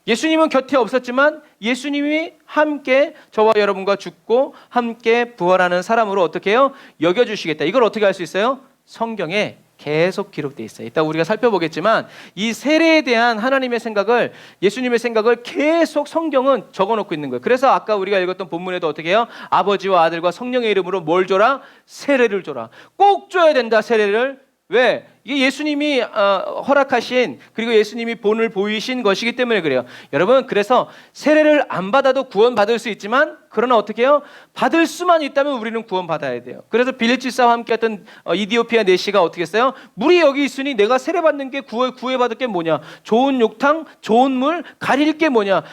예수님은 곁에 없었지만 예수님이 함께 저와 여러분과 죽고 함께 부활하는 사람으로 어떻게 해요? 여겨주시겠다. 이걸 어떻게 할 수 있어요? 성경에 계속 기록되어 있어요. 이따 우리가 살펴보겠지만 이 세례에 대한 하나님의 생각을, 예수님의 생각을 계속 성경은 적어놓고 있는 거예요. 그래서 아까 우리가 읽었던 본문에도 어떻게 해요? 아버지와 아들과 성령의 이름으로 뭘 줘라? 세례를 줘라. 꼭 줘야 된다, 세례를. 왜? 이게 예수님이 허락하신, 그리고 예수님이 본을 보이신 것이기 때문에 그래요. 여러분, 그래서 세례를 안 받아도 구원받을 수 있지만, 그러나 어떻게 해요? 받을 수만 있다면 우리는 구원받아야 돼요. 그래서 빌립지사와 함께 했던 이디오피아 내시가 어떻게 했어요? 물이 여기 있으니 내가 세례받는 게 구해받을 게 뭐냐? 좋은 욕탕, 좋은 물, 가릴 게 뭐냐?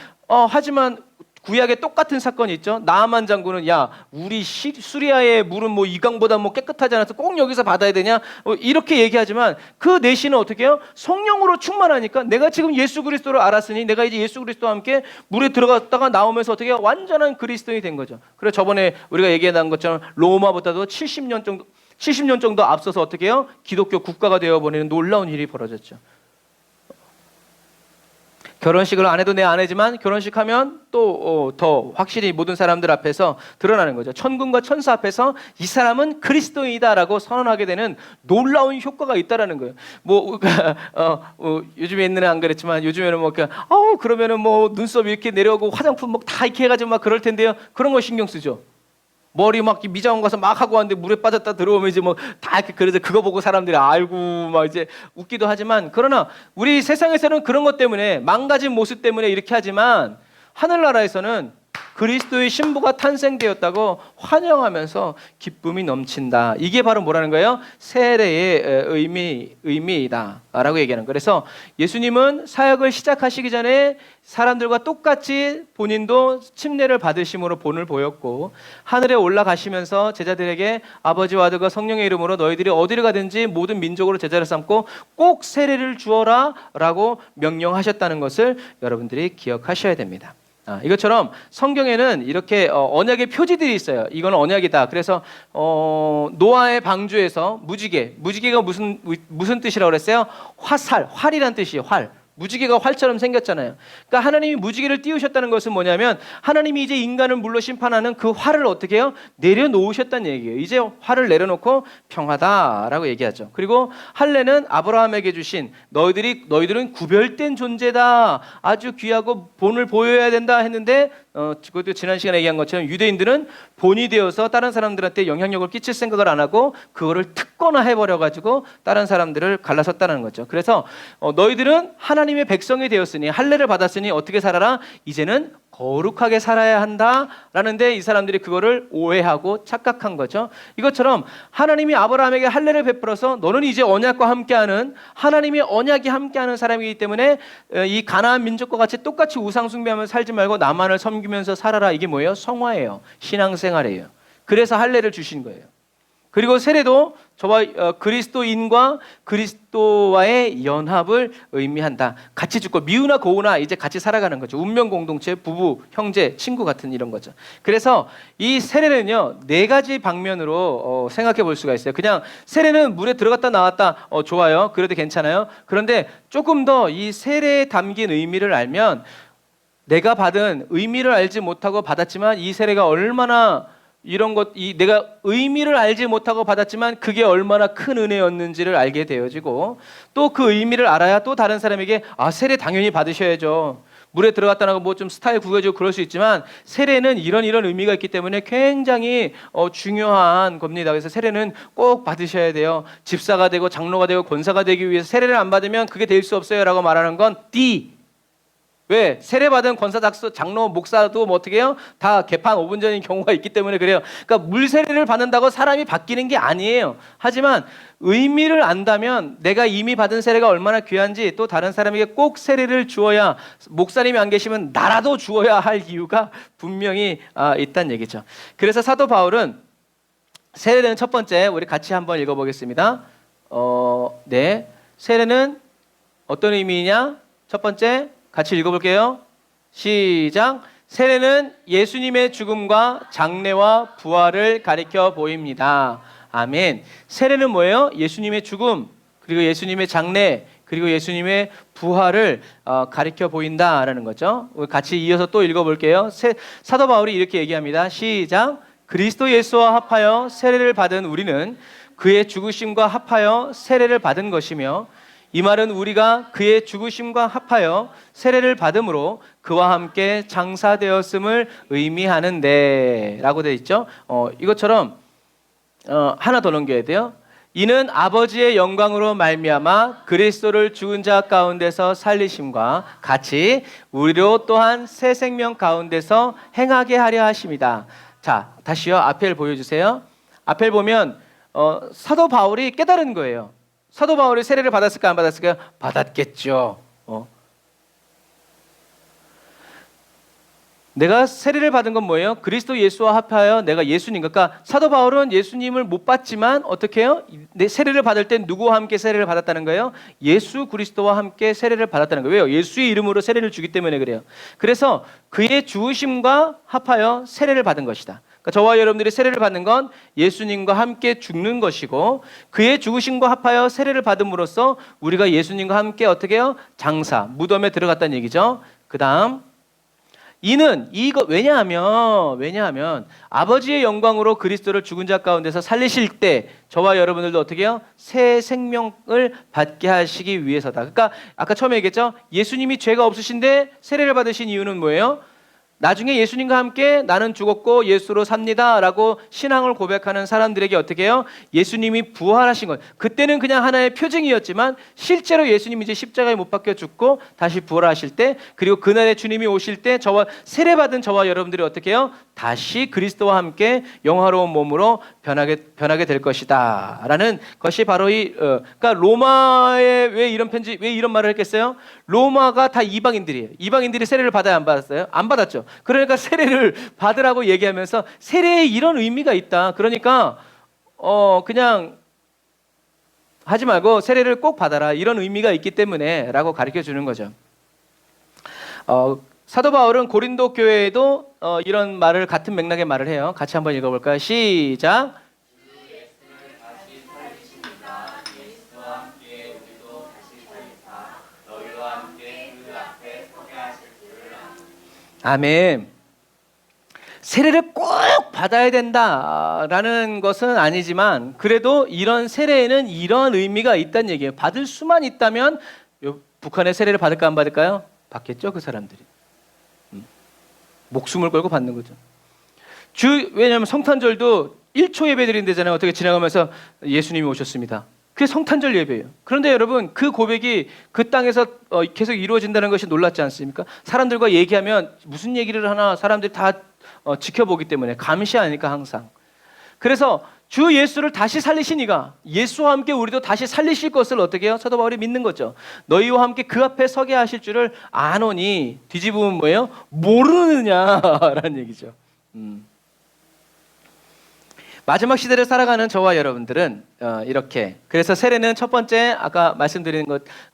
하지만 구약에 똑같은 사건이 있죠. 나아만 장군은 야, 우리 수리아의 물은 뭐 이강보다 뭐 깨끗하지 않아서 꼭 여기서 받아야 되냐? 이렇게 얘기하지만 그 내시는 어떻게 해요? 성령으로 충만하니까 내가 지금 예수 그리스도를 알았으니 내가 이제 예수 그리스도와 함께 물에 들어갔다가 나오면서 어떻게 해요? 완전한 그리스도인이 된 거죠. 그래서 저번에 우리가 얘기한 것처럼 로마보다도 70년 정도 앞서서 어떻게 해요? 기독교 국가가 되어버리는 놀라운 일이 벌어졌죠. 결혼식을 안 해도 내 아내지만 결혼식하면 또 더 확실히 모든 사람들 앞에서 드러나는 거죠. 천군과 천사 앞에서 이 사람은 그리스도인이다라고 선언하게 되는 놀라운 효과가 있다라는 거예요. 요즘에 옛날에 안 그랬지만 요즘에는 그러면은 뭐 눈썹 이렇게 내려오고 화장품 막 다 이렇게 해가지고 막 그럴 텐데요. 그런 거 신경 쓰죠. 머리 막 미장원 가서 막 하고 왔는데 물에 빠졌다 들어오면 이제 뭐 다 이렇게, 그래서 그거 보고 사람들이 알고 막 이제 웃기도 하지만, 그러나 우리 세상에서는 그런 것 때문에, 망가진 모습 때문에 이렇게 하지만 하늘나라에서는 그리스도의 신부가 탄생되었다고 환영하면서 기쁨이 넘친다. 이게 바로 뭐라는 거예요? 세례의 의미이다 라고 얘기하는 거예요. 그래서 예수님은 사역을 시작하시기 전에 사람들과 똑같이 본인도 침례를 받으심으로 본을 보였고, 하늘에 올라가시면서 제자들에게 아버지와 아들과 성령의 이름으로 너희들이 어디를 가든지 모든 민족으로 제자를 삼고 꼭 세례를 주어라 라고 명령하셨다는 것을 여러분들이 기억하셔야 됩니다. 이것처럼 성경에는 이렇게 언약의 표지들이 있어요. 이건 언약이다. 그래서 노아의 방주에서 무지개가 무슨 뜻이라고 그랬어요? 활이란 뜻이에요. 활. 무지개가 활처럼 생겼잖아요. 그러니까 하나님이 무지개를 띄우셨다는 것은 뭐냐면 하나님이 이제 인간을 물로 심판하는 그 활을 어떻게 해요? 내려놓으셨다는 얘기예요. 이제 활을 내려놓고 평하다라고 얘기하죠. 그리고 할례는 아브라함에게 주신 너희들은 구별된 존재다. 아주 귀하고 본을 보여야 된다 했는데 그것도 지난 시간에 얘기한 것처럼 유대인들은 본이 되어서 다른 사람들한테 영향력을 끼칠 생각을 안 하고 그거를 특권화 해버려가지고 다른 사람들을 갈라섰다는 거죠. 그래서 너희들은 하나님의 백성이 되었으니 할례를 받았으니 어떻게 살아라? 이제는 거룩하게 살아야 한다라는데 이 사람들이 그거를 오해하고 착각한 거죠. 이것처럼 하나님이 아브라함에게 할례를 베풀어서 너는 이제 언약과 함께하는 하나님의 언약이 함께하는 사람이기 때문에 이 가나안 민족과 같이 똑같이 우상 숭배하면서 살지 말고 나만을 섬기면서 살아라. 이게 뭐예요? 성화예요. 신앙생활이에요. 그래서 할례를 주신 거예요. 그리고 세례도 저와 그리스도인과 그리스도와의 연합을 의미한다. 같이 죽고 미우나 고우나 이제 같이 살아가는 거죠. 운명 공동체, 부부, 형제, 친구 같은 이런 거죠. 그래서 이 세례는요 4가지 방면으로 생각해 볼 수가 있어요. 그냥 세례는 물에 들어갔다 나왔다 좋아요. 그래도 괜찮아요. 그런데 조금 더 이 세례에 담긴 의미를 알면 내가 받은 의미를 알지 못하고 받았지만 이 세례가 얼마나 내가 의미를 알지 못하고 받았지만 그게 얼마나 큰 은혜였는지를 알게 되어지고 또 그 의미를 알아야 또 다른 사람에게 세례 당연히 받으셔야죠. 물에 들어갔다 나고 뭐 좀 스타일 구겨지고 그럴 수 있지만 세례는 이런 의미가 있기 때문에 굉장히 중요한 겁니다. 그래서 세례는 꼭 받으셔야 돼요. 집사가 되고 장로가 되고 권사가 되기 위해서 세례를 안 받으면 그게 될 수 없어요라고 말하는 건 왜? 세례받은 권사, 장로, 목사도 뭐 어떻게 해요? 다 개판 5분 전인 경우가 있기 때문에 그래요. 그러니까 물세례를 받는다고 사람이 바뀌는 게 아니에요. 하지만 의미를 안다면 내가 이미 받은 세례가 얼마나 귀한지 또 다른 사람에게 꼭 세례를 주어야 목사님이 안 계시면 나라도 주어야 할 이유가 분명히 있다는 얘기죠. 그래서 사도 바울은 세례는 첫 번째 우리 같이 한번 읽어보겠습니다. 세례는 어떤 의미냐? 첫 번째 같이 읽어볼게요. 시작. 세례는 예수님의 죽음과 장례와 부활을 가리켜 보입니다. 아멘. 세례는 뭐예요? 예수님의 죽음, 그리고 예수님의 장례, 그리고 예수님의 부활을 가리켜 보인다라는 거죠. 같이 이어서 또 읽어볼게요. 사도 바울이 이렇게 얘기합니다. 시작. 그리스도 예수와 합하여 세례를 받은 우리는 그의 죽으심과 합하여 세례를 받은 것이며 이 말은 우리가 그의 죽으심과 합하여 세례를 받음으로 그와 함께 장사되었음을 의미하는데 라고 되어 있죠. 이것처럼 하나 더 넘겨야 돼요. 이는 아버지의 영광으로 말미암아 그리스도를 죽은 자 가운데서 살리심과 같이 우리로 또한 새 생명 가운데서 행하게 하려 하심이다. 자, 다시요. 앞을 보여주세요. 앞을 보면 사도 바울이 깨달은 거예요. 사도 바울이 세례를 받았을까 안 받았을까요? 받았겠죠. 내가 세례를 받은 건 뭐예요? 그리스도 예수와 합하여 내가 예수님. 그러니까 사도 바울은 예수님을 못 봤지만 어떻게 해요? 내 세례를 받을 때 누구와 함께 세례를 받았다는 거예요? 예수 그리스도와 함께 세례를 받았다는 거예요. 왜요? 예수의 이름으로 세례를 주기 때문에 그래요. 그래서 그의 죽으심과 합하여 세례를 받은 것이다. 그러니까 저와 여러분들이 세례를 받는 건 예수님과 함께 죽는 것이고 그의 죽으심과 합하여 세례를 받음으로써 우리가 예수님과 함께 어떻게 해요? 무덤에 들어갔다는 얘기죠. 그 다음 이는 왜냐하면 아버지의 영광으로 그리스도를 죽은 자 가운데서 살리실 때 저와 여러분들도 어떻게 해요? 새 생명을 받게 하시기 위해서다. 그러니까 아까 처음에 얘기했죠. 예수님이 죄가 없으신데 세례를 받으신 이유는 뭐예요? 나중에 예수님과 함께 나는 죽었고 예수로 삽니다 라고 신앙을 고백하는 사람들에게 어떻게 해요? 예수님이 부활하신 것. 그때는 그냥 하나의 표징이었지만 실제로 예수님이 이제 십자가에 못 박혀 죽고 다시 부활하실 때 그리고 그날에 주님이 오실 때 세례받은 저와 여러분들이 어떻게 해요? 다시 그리스도와 함께 영화로운 몸으로 변하게 될 것이다 라는 것이 바로 그러니까 로마에 왜 이런 말을 했겠어요? 로마가 다 이방인들이에요. 이방인들이 세례를 받아야 안 받았어요? 안 받았죠. 그러니까 세례를 받으라고 얘기하면서 세례에 이런 의미가 있다. 그러니까 그냥 하지 말고 세례를 꼭 받아라. 이런 의미가 있기 때문에 라고 가르쳐 주는 거죠. 사도 바울은 고린도 교회에도 이런 말을 같은 맥락의 말을 해요. 같이 한번 읽어볼까요? 시작. 아멘. 세례를 꼭 받아야 된다라는 것은 아니지만 그래도 이런 세례에는 이런 의미가 있다는 얘기예요. 받을 수만 있다면 북한의 세례를 받을까 안 받을까요? 받겠죠, 그 사람들이. 목숨을 걸고 받는 거죠. 왜냐하면 성탄절도 1초 예배 드린대잖아요. 어떻게 지나가면서 예수님이 오셨습니다. 그게 성탄절 예배예요. 그런데 여러분 그 고백이 그 땅에서 계속 이루어진다는 것이 놀랍지 않습니까? 사람들과 얘기하면 무슨 얘기를 하나 사람들이 다 지켜보기 때문에 감시하니까 항상. 그래서 주 예수를 다시 살리시니가 예수와 함께 우리도 다시 살리실 것을 어떻게 해요? 사도 바울이 믿는 거죠. 너희와 함께 그 앞에 서게 하실 줄을 아노니 뒤집으면 뭐예요? 모르느냐라는 얘기죠. 마지막 시대를 살아가는 저와 여러분들은 이렇게 그래서 세례는 첫 번째 아까 말씀드린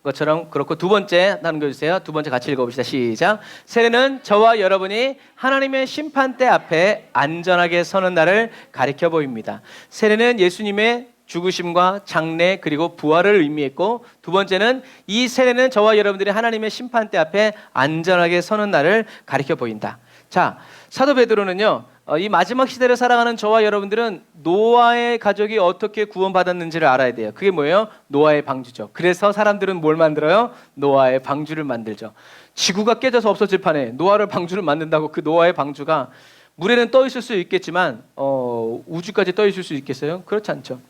것처럼 그렇고 두 번째 남겨주세요. 두 번째 같이 읽어봅시다. 시작. 세례는 저와 여러분이 하나님의 심판대 앞에 안전하게 서는 날을 가리켜 보입니다. 세례는 예수님의 죽으심과 장례 그리고 부활을 의미했고 두 번째는 이 세례는 저와 여러분들이 하나님의 심판대 앞에 안전하게 서는 날을 가리켜 보인다. 자, 사도 베드로는요. 이 마지막 시대를 살아가는 저와 여러분들은 노아의 가족이 어떻게 구원받았는지를 알아야 돼요. 그게 뭐예요? 노아의 방주죠. 그래서 사람들은 뭘 만들어요? 노아의 방주를 만들죠. 지구가 깨져서 없어질 판에 노아를 방주를 만든다고 그 노아의 방주가 물에는 떠 있을 수 있겠지만 우주까지 떠 있을 수 있겠어요? 그렇지 않죠.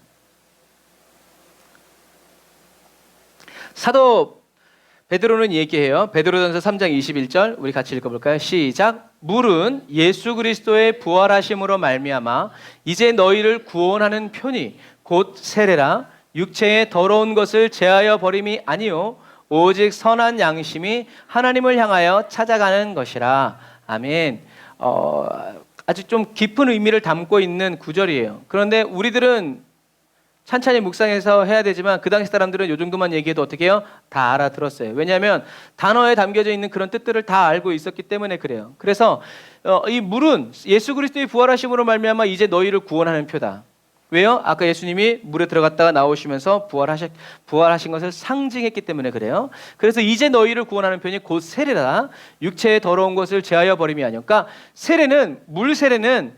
사도 베드로는 얘기해요. 베드로전서 3장 21절 우리 같이 읽어볼까요? 시작. 물은 예수 그리스도의 부활하심으로 말미암아 이제 너희를 구원하는 표니 곧 세례라. 육체의 더러운 것을 제하여 버림이 아니요 오직 선한 양심이 하나님을 향하여 찾아가는 것이라. 아멘. 아주 좀 깊은 의미를 담고 있는 구절이에요. 그런데 우리들은 찬찬히 묵상해서 해야 되지만 그 당시 사람들은 이 정도만 얘기해도 어떻게 해요? 다 알아들었어요. 왜냐하면 단어에 담겨져 있는 그런 뜻들을 다 알고 있었기 때문에 그래요. 그래서 이 물은 예수 그리스도의 부활하심으로 말미암아 이제 너희를 구원하는 표다. 왜요? 아까 예수님이 물에 들어갔다가 나오시면서 부활하신 것을 상징했기 때문에 그래요. 그래서 이제 너희를 구원하는 편이 곧 세례라. 육체의 더러운 것을 제하여 버림이 아니요. 그러니까 세례는 물 세례는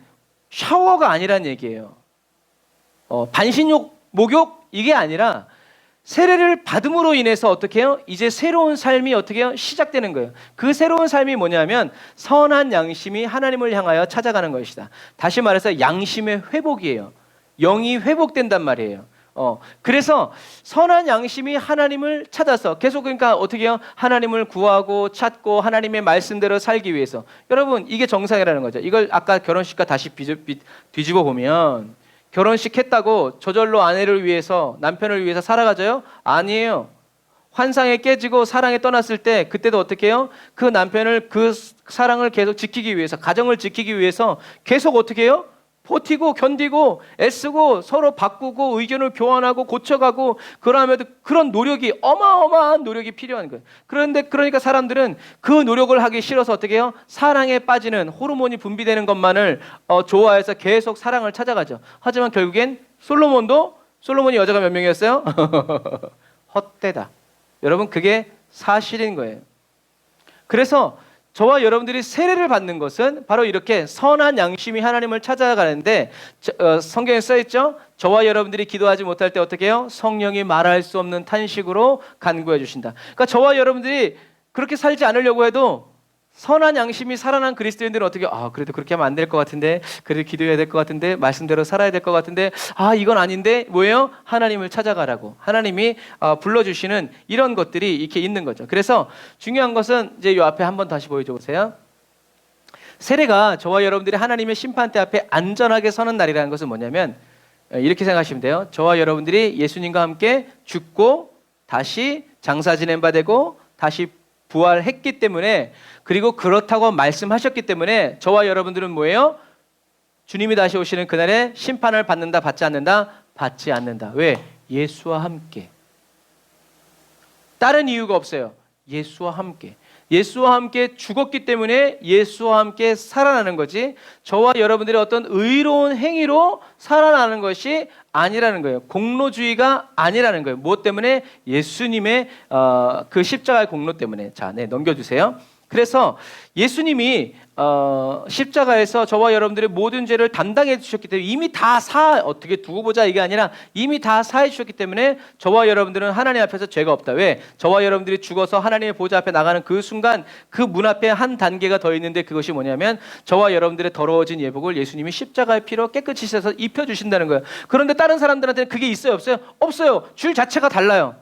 샤워가 아니란 얘기예요. 반신욕 목욕 이게 아니라 세례를 받음으로 인해서 어떻게 해요? 이제 새로운 삶이 어떻게 해요? 시작되는 거예요. 그 새로운 삶이 뭐냐면 선한 양심이 하나님을 향하여 찾아가는 것이다. 다시 말해서 양심의 회복이에요. 영이 회복된단 말이에요. 그래서 선한 양심이 하나님을 찾아서 계속 그러니까 어떻게 해요? 하나님을 구하고 찾고 하나님의 말씀대로 살기 위해서. 여러분 이게 정상이라는 거죠. 이걸 아까 결혼식과 다시 뒤집어 보면 결혼식 했다고 저절로 아내를 위해서 남편을 위해서 살아가져요? 아니에요. 환상에 깨지고 사랑에 떠났을 때 그때도 어떻게 해요? 그 남편을 그 사랑을 계속 지키기 위해서 가정을 지키기 위해서 계속 어떻게 해요? 버티고 견디고 애쓰고 서로 바꾸고 의견을 교환하고 고쳐가고 그러면도 그런 노력이 어마어마한 노력이 필요한 거예요. 그러니까 사람들은 그 노력을 하기 싫어서 어떻게 해요? 사랑에 빠지는 호르몬이 분비되는 것만을 좋아해서 계속 사랑을 찾아가죠. 하지만 결국엔 솔로몬이 여자가 몇 명이었어요? 헛되다. 여러분 그게 사실인 거예요. 그래서 저와 여러분들이 세례를 받는 것은 바로 이렇게 선한 양심이 하나님을 찾아가는데 성경에 써있죠. 저와 여러분들이 기도하지 못할 때 어떻게 해요? 성령이 말할 수 없는 탄식으로 간구해 주신다. 그러니까 저와 여러분들이 그렇게 살지 않으려고 해도 선한 양심이 살아난 그리스도인들은 어떻게 그래도 그렇게 하면 안 될 것 같은데 그래도 기도해야 될 것 같은데 말씀대로 살아야 될 것 같은데 이건 아닌데 뭐예요? 하나님을 찾아가라고 하나님이 불러주시는 이런 것들이 이렇게 있는 거죠. 그래서 중요한 것은 이제 이 앞에 한번 다시 보여줘 보세요. 세례가 저와 여러분들이 하나님의 심판대 앞에 안전하게 서는 날이라는 것은 뭐냐면 이렇게 생각하시면 돼요. 저와 여러분들이 예수님과 함께 죽고 다시 장사 지낸 바 되고 다시 부활했기 때문에 그리고 그렇다고 말씀하셨기 때문에 저와 여러분들은 뭐예요? 주님이 다시 오시는 그날에 심판을 받는다 받지 않는다? 받지 않는다. 왜? 예수와 함께. 다른 이유가 없어요. 예수와 함께. 예수와 함께 죽었기 때문에 예수와 함께 살아나는 거지, 저와 여러분들의 어떤 의로운 행위로 살아나는 것이 아니라는 거예요. 공로주의가 아니라는 거예요. 무엇 때문에? 예수님의 그 십자가의 공로 때문에. 자, 네, 넘겨주세요. 그래서 예수님이 십자가에서 저와 여러분들의 모든 죄를 담당해 주셨기 때문에, 이미 다 어떻게 두고 보자 이게 아니라 이미 다 사해 주셨기 때문에 저와 여러분들은 하나님 앞에서 죄가 없다. 왜? 저와 여러분들이 죽어서 하나님의 보좌 앞에 나가는 그 순간 그 문 앞에 한 단계가 더 있는데, 그것이 뭐냐면 저와 여러분들의 더러워진 예복을 예수님이 십자가의 피로 깨끗이 씻어서 입혀주신다는 거예요. 그런데 다른 사람들한테는 그게 있어요? 없어요? 없어요. 줄 자체가 달라요.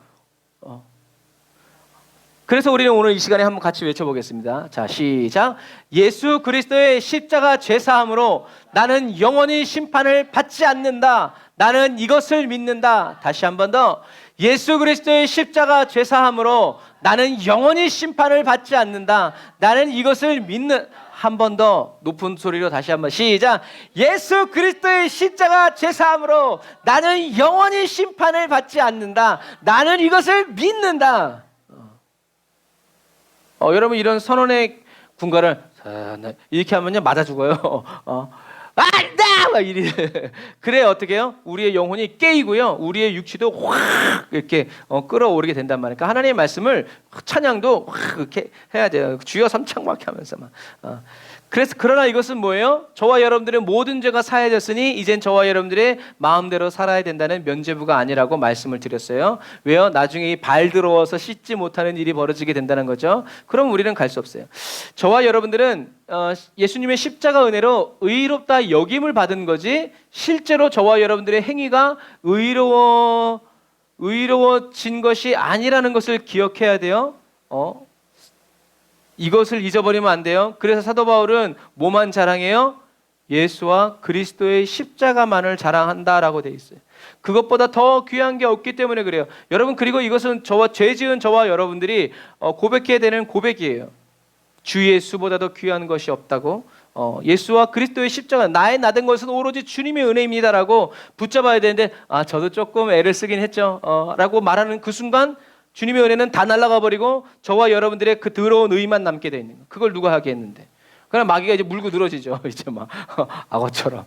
그래서 우리는 오늘 이 시간에 한번 같이 외쳐보겠습니다. 자, 시작. 예수 그리스도의 십자가 죄사함으로 나는 영원히 심판을 받지 않는다. 나는 이것을 믿는다. 다시 한 번 더. 예수 그리스도의 십자가 죄사함으로 나는 영원히 심판을 받지 않는다. 나는 이것을 믿는. 한 번 더 높은 소리로 다시 한번 시작. 예수 그리스도의 십자가 죄사함으로 나는 영원히 심판을 받지 않는다. 나는 이것을 믿는다. 여러분, 이런 선언의 군가를 이렇게 하면요 맞아 죽어요. 안다! 막 이리. 그래 어떻게 해요? 우리의 영혼이 깨이고요, 우리의 육체도 확 이렇게 끌어오르게 된단 말이에요. 그러니까 하나님의 말씀을 찬양도 확 이렇게 해야 돼요. 주여 삼창막 하면서 막. 그래서 그러나 이것은 뭐예요? 저와 여러분들의 모든 죄가 사해졌으니 이젠 저와 여러분들의 마음대로 살아야 된다는 면죄부가 아니라고 말씀을 드렸어요. 왜요? 나중에 발 들어와서 씻지 못하는 일이 벌어지게 된다는 거죠. 그럼 우리는 갈 수 없어요. 저와 여러분들은 예수님의 십자가 은혜로 의롭다 여김을 받은 거지, 실제로 저와 여러분들의 행위가 의로워진 것이 아니라는 것을 기억해야 돼요. 이것을 잊어버리면 안 돼요. 그래서 사도 바울은 뭐만 자랑해요? 예수와 그리스도의 십자가만을 자랑한다라고 돼 있어요. 그것보다 더 귀한 게 없기 때문에 그래요. 여러분, 그리고 이것은 죄 지은 저와 여러분들이 고백해야 되는 고백이에요. 주 예수보다 더 귀한 것이 없다고. 예수와 그리스도의 십자가, 나의 나된 것은 오로지 주님의 은혜입니다라고 붙잡아야 되는데, 저도 조금 애를 쓰긴 했죠 라고 말하는 그 순간 주님의 은혜는 다 날아가 버리고 저와 여러분들의 그 더러운 의만 남게 돼 있는 거예요. 그걸 누가 하게 했는데. 그럼 마귀가 이제 물고 늘어지죠. 이제 막 악어처럼.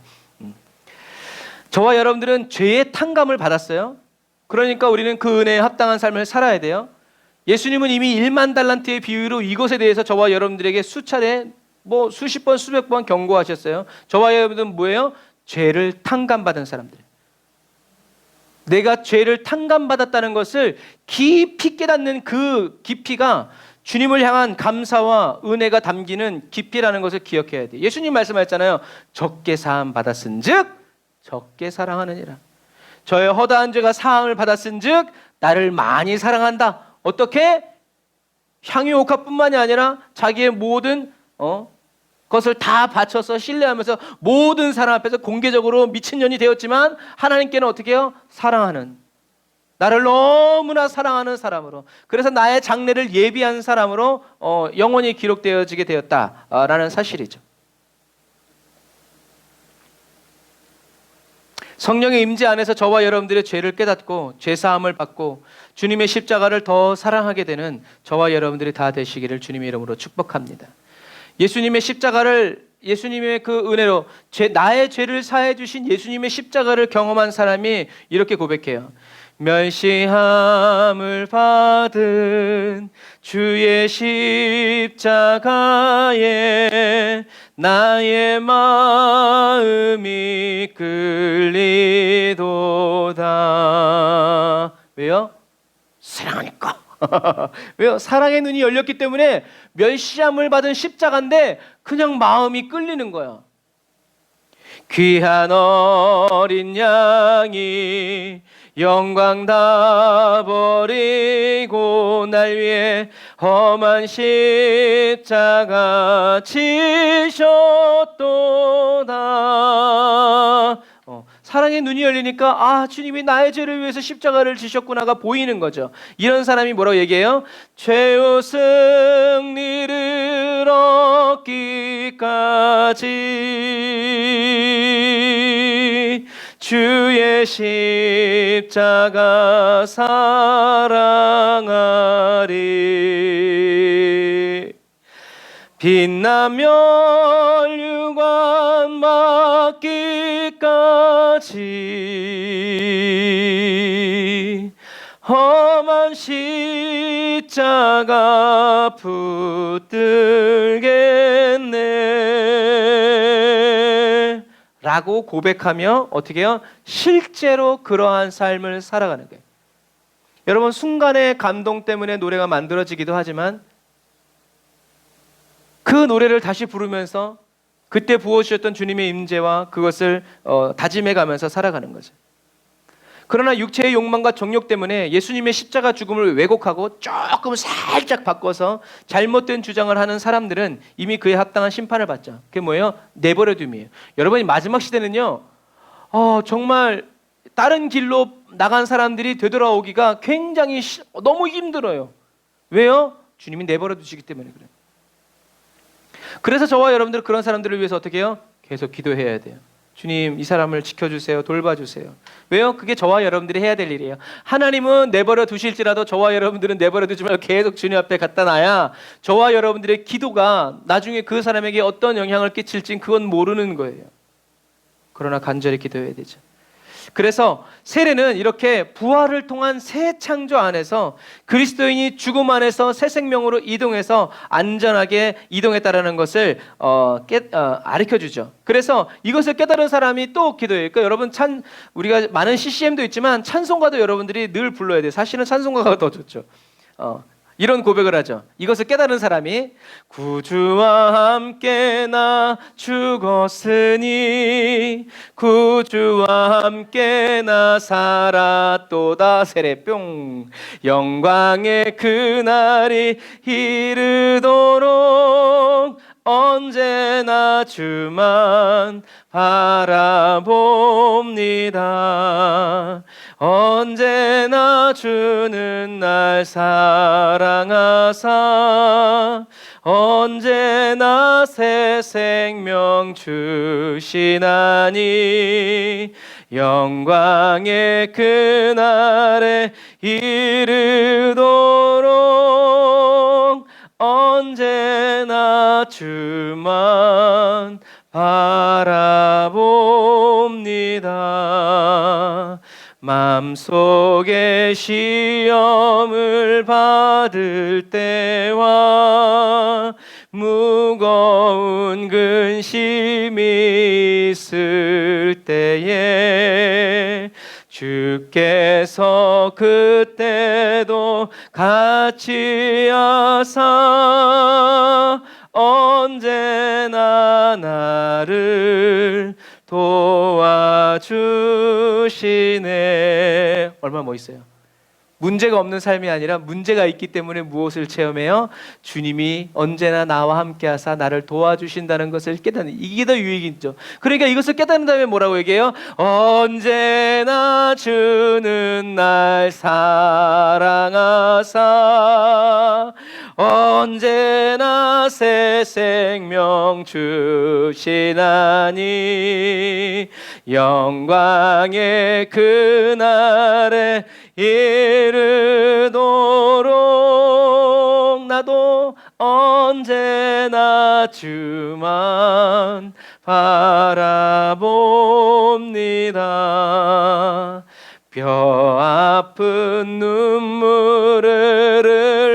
저와 여러분들은 죄의 탕감을 받았어요. 그러니까 우리는 그 은혜에 합당한 삶을 살아야 돼요. 예수님은 이미 1만 달란트의 비유로 이것에 대해서 저와 여러분들에게 수차례 수십 번 수백 번 경고하셨어요. 저와 여러분들은 뭐예요? 죄를 탕감받은 사람들. 내가 죄를 탕감받았다는 것을 깊이 깨닫는 그 깊이가 주님을 향한 감사와 은혜가 담기는 깊이라는 것을 기억해야 돼. 예수님 말씀하셨잖아요. 적게 사함 받았은즉 적게 사랑하느니라. 저의 허다한 죄가 사함을 받았은즉 나를 많이 사랑한다. 어떻게? 향유옥합뿐만이 아니라 자기의 모든 것을 다 바쳐서 신뢰하면서 모든 사람 앞에서 공개적으로 미친년이 되었지만 하나님께는 어떻게 해요? 사랑하는, 나를 너무나 사랑하는 사람으로, 그래서 나의 장래를 예비한 사람으로 영원히 기록되어지게 되었다라는 사실이죠. 성령의 임재 안에서 저와 여러분들의 죄를 깨닫고 죄사함을 받고 주님의 십자가를 더 사랑하게 되는 저와 여러분들이 다 되시기를 주님의 이름으로 축복합니다. 예수님의 십자가를, 예수님의 그 은혜로 나의 죄를 사해 주신 예수님의 십자가를 경험한 사람이 이렇게 고백해요. 멸시함을 받은 주의 십자가에 나의 마음이 끌리도다. 왜요? 사랑하니까. 왜요? 사랑의 눈이 열렸기 때문에 멸시함을 받은 십자가인데 그냥 마음이 끌리는 거야. 귀한 어린 양이 영광 다 버리고 날 위해 험한 십자가 지셨도다. 사랑의 눈이 열리니까 주님이 나의 죄를 위해서 십자가를 지셨구나가 보이는 거죠. 이런 사람이 뭐라고 얘기해요? 최후 승리를 얻기까지 주의 십자가 사랑하리. 빛나며 율관 맞기까지 험한 십자가 붙들겠네 라고 고백하며 어떻게 해요? 실제로 그러한 삶을 살아가는 거예요. 여러분, 순간의 감동 때문에 노래가 만들어지기도 하지만 그 노래를 다시 부르면서 그때 부어주셨던 주님의 임재와 그것을 다짐해가면서 살아가는 거죠. 그러나 육체의 욕망과 정욕 때문에 예수님의 십자가 죽음을 왜곡하고 조금 살짝 바꿔서 잘못된 주장을 하는 사람들은 이미 그에 합당한 심판을 받죠. 그게 뭐예요? 내버려둠이에요. 여러분이 마지막 시대는요, 정말 다른 길로 나간 사람들이 되돌아오기가 굉장히 너무 힘들어요. 왜요? 주님이 내버려 두시기 때문에 그래요. 그래서 저와 여러분들은 그런 사람들을 위해서 어떻게 해요? 계속 기도해야 돼요. 주님, 이 사람을 지켜주세요. 돌봐주세요. 왜요? 그게 저와 여러분들이 해야 될 일이에요. 하나님은 내버려 두실지라도 저와 여러분들은 내버려 두지 말고 계속 주님 앞에 갖다 놔야 저와 여러분들의 기도가 나중에 그 사람에게 어떤 영향을 끼칠진 그건 모르는 거예요. 그러나 간절히 기도해야 되죠. 그래서 세례는 이렇게 부활을 통한 새 창조 안에서 그리스도인이 죽음 안에서 새 생명으로 이동해서 안전하게 이동했다라는 것을 가르쳐주죠. 그래서 이것을 깨달은 사람이 또 기도해요. 그러니까 여러분 우리가 많은 CCM도 있지만 찬송가도 여러분들이 늘 불러야 돼요. 사실은 찬송가가 더 좋죠. 이런 고백을 하죠. 이것을 깨달은 사람이 구주와 함께 나 죽었으니 구주와 함께 나 살았도다. 세례뿅. 영광의 그날이 이르도록 언제나 주만 바라봅니다. 언제나 주는 날 사랑하사 언제나 새 생명 주시나니 영광의 그날에 이르도록 언제나 주만 바라봅니다. 마음속에 시험을 받을 때와 무거운 근심이 있을 때에 주께서 그때도 같이 하사 언제나 나를 도와주시네. 얼마나 멋있어요. 문제가 없는 삶이 아니라 문제가 있기 때문에 무엇을 체험해요? 주님이 언제나 나와 함께 하사 나를 도와주신다는 것을 깨닫는, 이게 더 유익이죠. 그러니까 이것을 깨닫는 다음에 뭐라고 얘기해요? 언제나 주는 날 사랑하사 언제나 새 생명 주시나니 영광의 그날에 이르도록 나도 언제나 주만 바라봅니다. 뼈 아픈 눈물을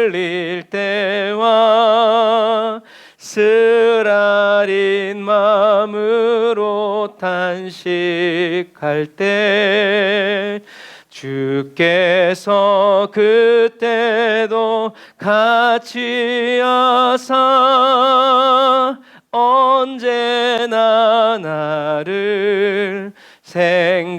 흘릴 때와 쓰라린 마음으로 탄식할 때 주께서 그때도 같이 하사 언제나 나를 생각하시네.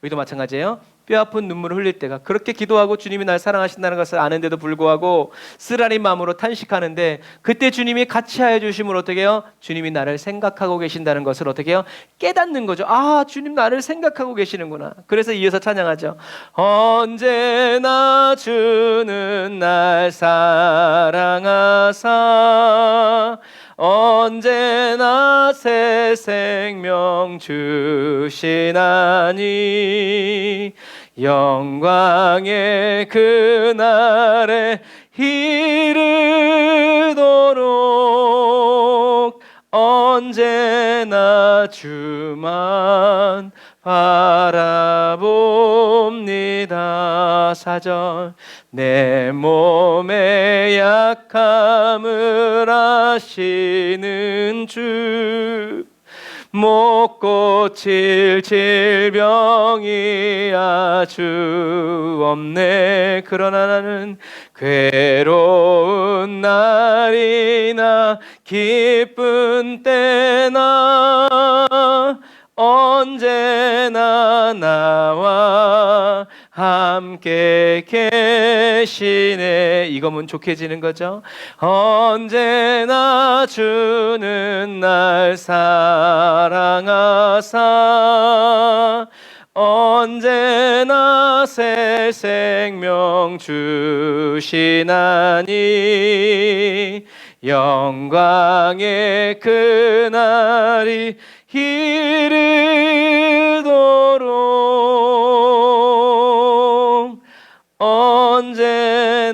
여기도 마찬가지예요. 뼈아픈 눈물을 흘릴 때가, 그렇게 기도하고 주님이 날 사랑하신다는 것을 아는데도 불구하고 쓰라린 마음으로 탄식하는데 그때 주님이 같이 하여 주심을 어떻게 해요? 주님이 나를 생각하고 계신다는 것을 어떻게 해요? 깨닫는 거죠. 아, 주님 나를 생각하고 계시는구나. 그래서 이어서 찬양하죠. 언제나 주는 날 사랑하사 언제나 새 생명 주시나니 영광의 그날에 이르도록 언제나 주만 바라봅니다. 4절 내 몸의 약함을 아시는 주 못 고칠 질병이 아주 없네. 그러나 나는 괴로운 날이나 기쁜 때나 언제나 나와 함께 계시네. 이거면 좋게지는 거죠. 언제나 주는 날 사랑하사 언제나 새 생명 주시나니 영광의 그날이 이르도록 언제나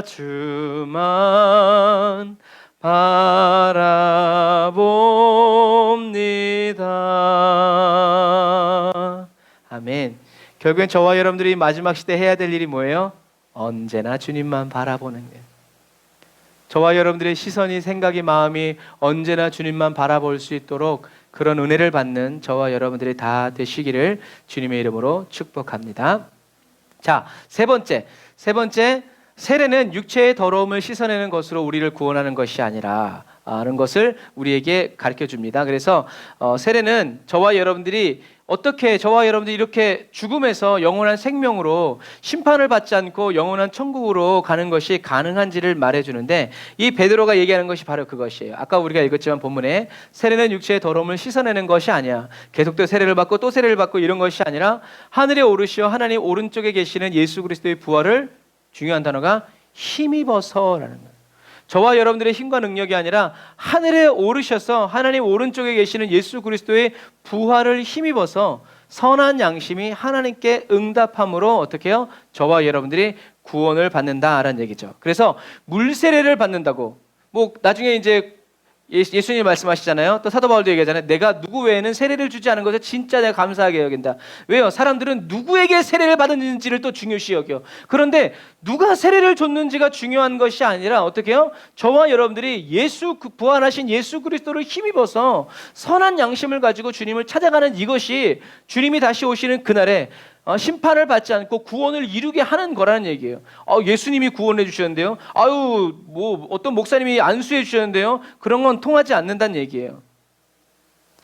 주만 바라봅니다. 아멘. 결국엔 저와 여러분들이 마지막 시대 해야 될 일이 뭐예요? 언제나 주님만 바라보는 거예요. 저와 여러분들의 시선이, 생각이, 마음이 언제나 주님만 바라볼 수 있도록 그런 은혜를 받는 저와 여러분들이 다 되시기를 주님의 이름으로 축복합니다. 자, 세 번째, 세례는 육체의 더러움을 씻어내는 것으로 우리를 구원하는 것이 아니라 하는 것을 우리에게 가르쳐 줍니다. 그래서 세례는 저와 여러분들이 이렇게 죽음에서 영원한 생명으로 심판을 받지 않고 영원한 천국으로 가는 것이 가능한지를 말해주는데, 이 베드로가 얘기하는 것이 바로 그것이에요. 아까 우리가 읽었지만 본문에 세례는 육체의 더러움을 씻어내는 것이 아니야, 계속되어 세례를 받고 또 세례를 받고 이런 것이 아니라 하늘에 오르시어 하나님 오른쪽에 계시는 예수 그리스도의 부활을, 중요한 단어가 힘입어서라는 거예요. 저와 여러분들의 힘과 능력이 아니라 하늘에 오르셔서 하나님 오른쪽에 계시는 예수 그리스도의 부활을 힘입어서 선한 양심이 하나님께 응답함으로 어떻게 해요? 저와 여러분들이 구원을 받는다라는 얘기죠. 그래서 물세례를 받는다고, 뭐 나중에 이제 예수님이 말씀하시잖아요. 또 사도 바울도 얘기하잖아요. 내가 누구 외에는 세례를 주지 않은 것을 진짜 내가 감사하게 여긴다. 왜요? 사람들은 누구에게 세례를 받았는지를 또 중요시 여겨. 그런데 누가 세례를 줬는지가 중요한 것이 아니라 어떻게 해요? 저와 여러분들이 부활하신 예수 그리스도를 힘입어서 선한 양심을 가지고 주님을 찾아가는 이것이 주님이 다시 오시는 그날에 심판을 받지 않고 구원을 이루게 하는 거라는 얘기예요. 예수님이 구원해 주셨는데요. 뭐 어떤 목사님이 안수해 주셨는데요. 그런 건 통하지 않는다는 얘기예요.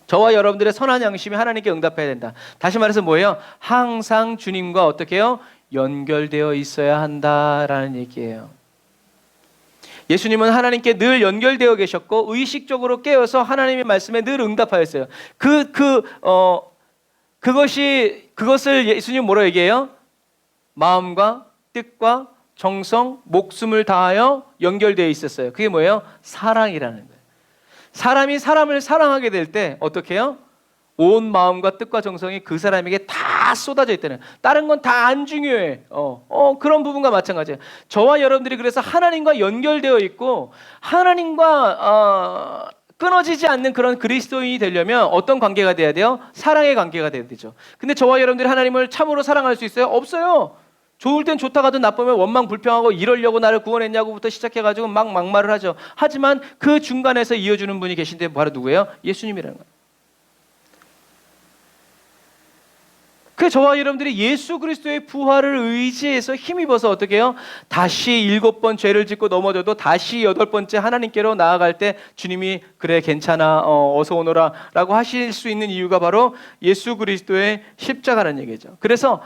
저와 여러분들의 선한 양심이 하나님께 응답해야 된다. 다시 말해서 뭐예요? 항상 주님과 어떻게 해요? 연결되어 있어야 한다라는 얘기예요. 예수님은 하나님께 늘 연결되어 계셨고 의식적으로 깨어서 하나님의 말씀에 늘 응답하였어요. 그것을 예수님 뭐라고 얘기해요? 마음과 뜻과 정성, 목숨을 다하여 연결되어 있었어요. 그게 뭐예요? 사랑이라는 거예요. 사람이 사람을 사랑하게 될 때 어떻게 해요? 온 마음과 뜻과 정성이 그 사람에게 다 쏟아져 있다는, 다른 건 다 안 중요해. 그런 부분과 마찬가지예요. 저와 여러분들이 그래서 하나님과 연결되어 있고 하나님과 끊어지지 않는 그런 그리스도인이 되려면 어떤 관계가 돼야 돼요? 사랑의 관계가 돼야 되죠. 근데 저와 여러분들이 하나님을 참으로 사랑할 수 있어요? 없어요. 좋을 땐 좋다가도 나쁘면 원망 불평하고 이러려고 나를 구원했냐고부터 시작해가지고 막 막말을 하죠. 하지만 그 중간에서 이어주는 분이 계신데 바로 누구예요? 예수님이라는 거예요. 그 저와 여러분들이 예수 그리스도의 부활을 의지해서 힘입어서 어떻게 해요? 다시 7번 죄를 짓고 넘어져도 다시 8번째 하나님께로 나아갈 때 주님이 그래 괜찮아 어서 오너라 라고 하실 수 있는 이유가 바로 예수 그리스도의 십자가라는 얘기죠. 그래서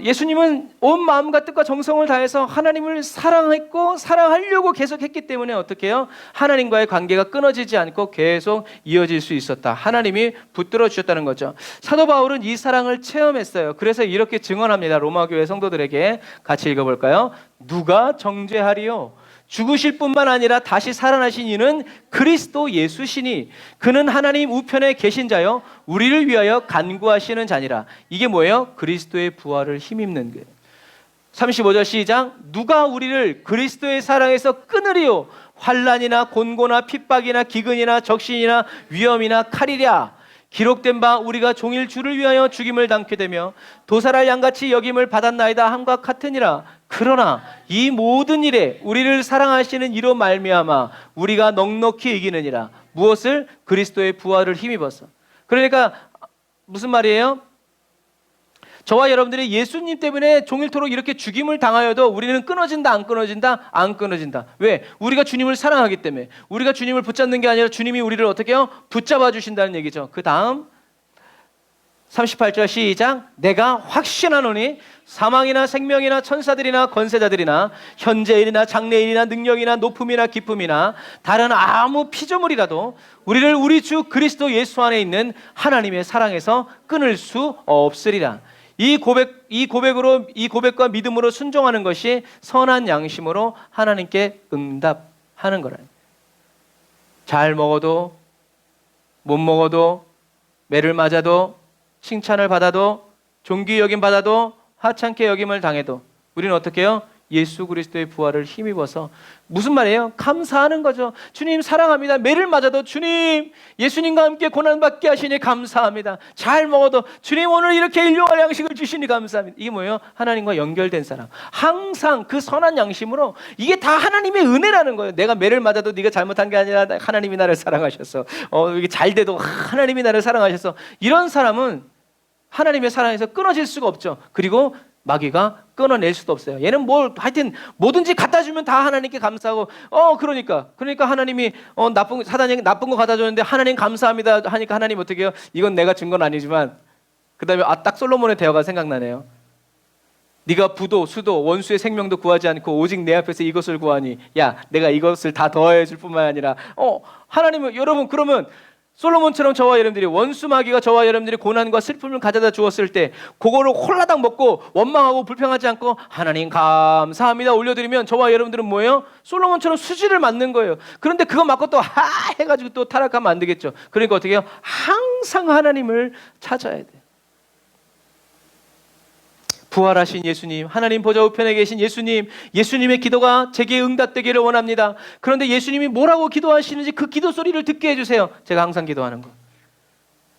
예수님은 온 마음과 뜻과 정성을 다해서 하나님을 사랑했고 사랑하려고 계속 했기 때문에 어떻게 해요? 하나님과의 관계가 끊어지지 않고 계속 이어질 수 있었다. 하나님이 붙들어 주셨다는 거죠. 사도 바울은 이 사랑을 체험했어요. 그래서 이렇게 증언합니다. 로마교회 성도들에게 같이 읽어볼까요? 누가 정죄하리요? 죽으실 뿐만 아니라 다시 살아나신 이는 그리스도 예수시니 그는 하나님 우편에 계신 자요 우리를 위하여 간구하시는 자니라. 이게 뭐예요? 그리스도의 부활을 힘입는 거예요. 35절 시작. 누가 우리를 그리스도의 사랑에서 끊으리요? 환난이나 곤고나 핍박이나 기근이나 적신이나 위험이나 칼이랴. 기록된 바 우리가 종일 주를 위하여 죽임을 당케 되며 도살할 양같이 여김을 받았나이다 함과 같으니라. 그러나 이 모든 일에 우리를 사랑하시는 이로 말미암아 우리가 넉넉히 이기느니라. 무엇을? 그리스도의 부활을 힘입어서. 그러니까 무슨 말이에요? 저와 여러분들이 예수님 때문에 종일토록 이렇게 죽임을 당하여도 우리는 끊어진다, 안 끊어진다? 안 끊어진다. 왜? 우리가 주님을 사랑하기 때문에. 우리가 주님을 붙잡는 게 아니라 주님이 우리를 어떻게 해요? 붙잡아 주신다는 얘기죠. 그 다음 38절 시작. 내가 확신하노니 사망이나 생명이나 천사들이나 권세자들이나 현재일이나 장래일이나 능력이나 높음이나 기쁨이나 다른 아무 피조물이라도 우리를 우리 주 그리스도 예수 안에 있는 하나님의 사랑에서 끊을 수 없으리라. 이 고백과 믿음으로 순종하는 것이 선한 양심으로 하나님께 응답하는 거라. 잘 먹어도 못 먹어도 매를 맞아도 칭찬을 받아도 존귀 여김 받아도 하찮게 여김을 당해도 우리는 어떻게 해요? 예수 그리스도의 부활을 힘입어서 무슨 말이에요? 감사하는 거죠. 주님 사랑합니다. 매를 맞아도 주님 예수님과 함께 고난받게 하시니 감사합니다. 잘 먹어도 주님 오늘 이렇게 일용할 양식을 주시니 감사합니다. 이게 뭐예요? 하나님과 연결된 사람. 항상 그 선한 양심으로 이게 다 하나님의 은혜라는 거예요. 내가 매를 맞아도 네가 잘못한 게 아니라 하나님이 나를 사랑하셨어. 이게 잘 돼도 하나님이 나를 사랑하셨어. 이런 사람은 하나님의 사랑에서 끊어질 수가 없죠. 그리고 마귀가 끊어낼 수도 없어요. 얘는 하여튼 뭐든지 갖다 주면 다 하나님께 감사하고 그러니까 하나님이 사단이 나쁜 거 갖다 줬는데 하나님 감사합니다 하니까 하나님 어떻게 해요? 이건 내가 준 건 아니지만 그다음에 딱 솔로몬의 대화가 생각나네요. 네가 부도 수도 원수의 생명도 구하지 않고 오직 내 앞에서 이것을 구하니 야 내가 이것을 다 더해 줄 뿐만 아니라 하나님은 여러분 그러면 솔로몬처럼 저와 여러분들이 원수 마귀가 저와 여러분들이 고난과 슬픔을 가져다 주었을 때 그거를 홀라당 먹고 원망하고 불평하지 않고 하나님 감사합니다 올려드리면 저와 여러분들은 뭐예요? 솔로몬처럼 수지를 맞는 거예요. 그런데 그거 맞고 또 해가지고 또 타락하면 안 되겠죠. 그러니까 어떻게 해요? 항상 하나님을 찾아야 돼요. 부활하신 예수님, 하나님 보좌 우편에 계신 예수님의 기도가 제게 응답되기를 원합니다. 그런데 예수님이 뭐라고 기도하시는지 그 기도 소리를 듣게 해주세요. 제가 항상 기도하는 거.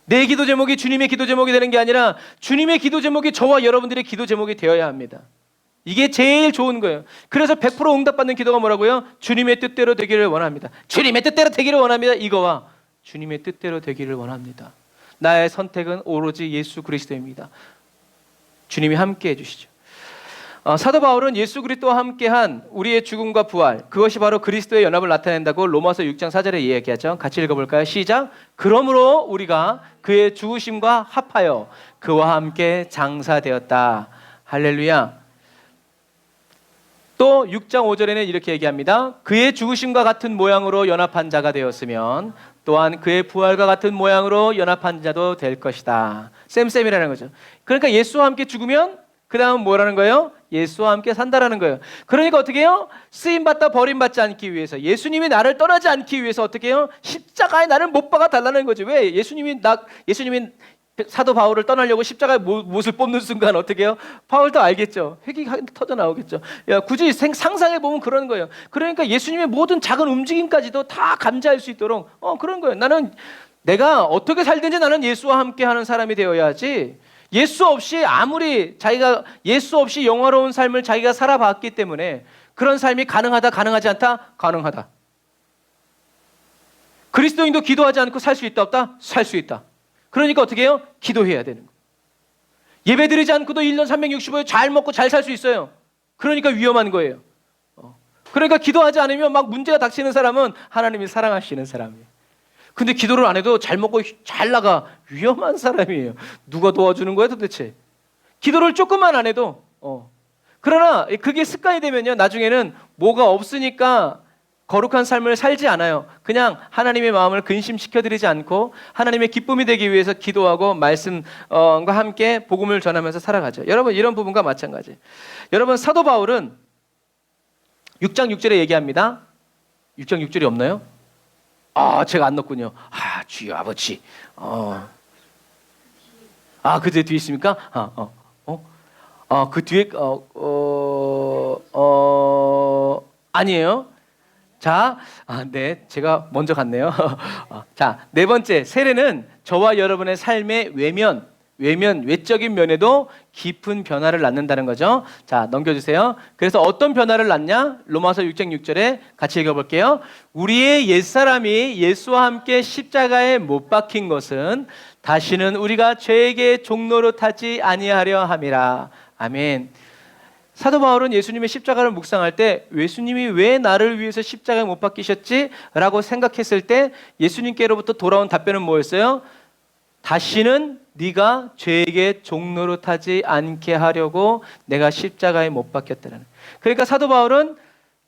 내 기도 제목이 주님의 기도 제목이 되는 게 아니라 주님의 기도 제목이 저와 여러분들의 기도 제목이 되어야 합니다. 이게 제일 좋은 거예요. 그래서 100% 응답받는 기도가 뭐라고요? 주님의 뜻대로 되기를 원합니다. 주님의 뜻대로 되기를 원합니다. 이거와 주님의 뜻대로 되기를 원합니다. 나의 선택은 오로지 예수 그리스도입니다. 주님이 함께 해주시죠. 사도 바울은 예수 그리스도와 함께한 우리의 죽음과 부활, 그것이 바로 그리스도의 연합을 나타낸다고 로마서 6장 4절에 이야기하죠. 같이 읽어볼까요? 시작. 그러므로 우리가 그의 죽으심과 합하여 그와 함께 장사되었다. 할렐루야. 또 6장 5절에는 이렇게 얘기합니다. 그의 죽으심과 같은 모양으로 연합한 자가 되었으면 또한 그의 부활과 같은 모양으로 연합한 자도 될 것이다. 쌤쌤이라는 거죠. 그러니까 예수와 함께 죽으면 그 다음은 뭐라는 거예요? 예수와 함께 산다라는 거예요. 그러니까 어떻게 해요? 쓰임받다 버림받지 않기 위해서 예수님이 나를 떠나지 않기 위해서 어떻게 해요? 십자가에 나를 못 박아 달라는 거죠. 왜? 예수님이 사도 바울을 떠나려고 십자가에 못을 뽑는 순간 어떻게 해요? 바울도 알겠죠. 회개가 터져 나오겠죠. 굳이 상상해보면 그런 거예요. 그러니까 예수님의 모든 작은 움직임까지도 다 감지할 수 있도록 그런 거예요. 나는 내가 어떻게 살든지 나는 예수와 함께하는 사람이 되어야지 예수 없이 예수 없이 영화로운 삶을 자기가 살아봤기 때문에 그런 삶이 가능하다 가능하지 않다? 가능하다. 그리스도인도 기도하지 않고 살 수 있다 없다? 살 수 있다. 그러니까 어떻게 해요? 기도해야 되는 거예요. 예배 드리지 않고도 1년 365일 잘 먹고 잘 살 수 있어요. 그러니까 위험한 거예요. 그러니까 기도하지 않으면 막 문제가 닥치는 사람은 하나님이 사랑하시는 사람이에요. 근데 기도를 안 해도 잘 먹고 잘 나가 위험한 사람이에요. 누가 도와주는 거야 도대체? 기도를 조금만 안 해도 그러나 그게 습관이 되면요 나중에는 뭐가 없으니까 거룩한 삶을 살지 않아요. 그냥 하나님의 마음을 근심시켜드리지 않고 하나님의 기쁨이 되기 위해서 기도하고 말씀과 함께 복음을 전하면서 살아가죠. 여러분 이런 부분과 마찬가지. 여러분 사도 바울은 6장 6절에 얘기합니다. 6장 6절이 없나요? 제가 안 넣었군요. 주여 아버지. 그제 뒤에 있습니까? 그 뒤에 아니에요. 자, 네, 제가 먼저 갔네요. 자, 네 번째, 세례는 저와 여러분의 삶의 외적인 면에도 깊은 변화를 낳는다는 거죠. 자, 넘겨주세요. 그래서 어떤 변화를 낳냐? 로마서 6장 6절에 같이 읽어볼게요. 우리의 옛사람이 예수와 함께 십자가에 못 박힌 것은 다시는 우리가 죄에게 종로로 타지 아니하려 함이라. 아멘. 사도 바울은 예수님의 십자가를 묵상할 때 예수님이 왜 나를 위해서 십자가에 못 박히셨지? 라고 생각했을 때 예수님께로부터 돌아온 답변은 뭐였어요? 다시는 네가 죄에게 종로로 타지 않게 하려고 내가 십자가에 못 박혔다는. 그러니까 사도 바울은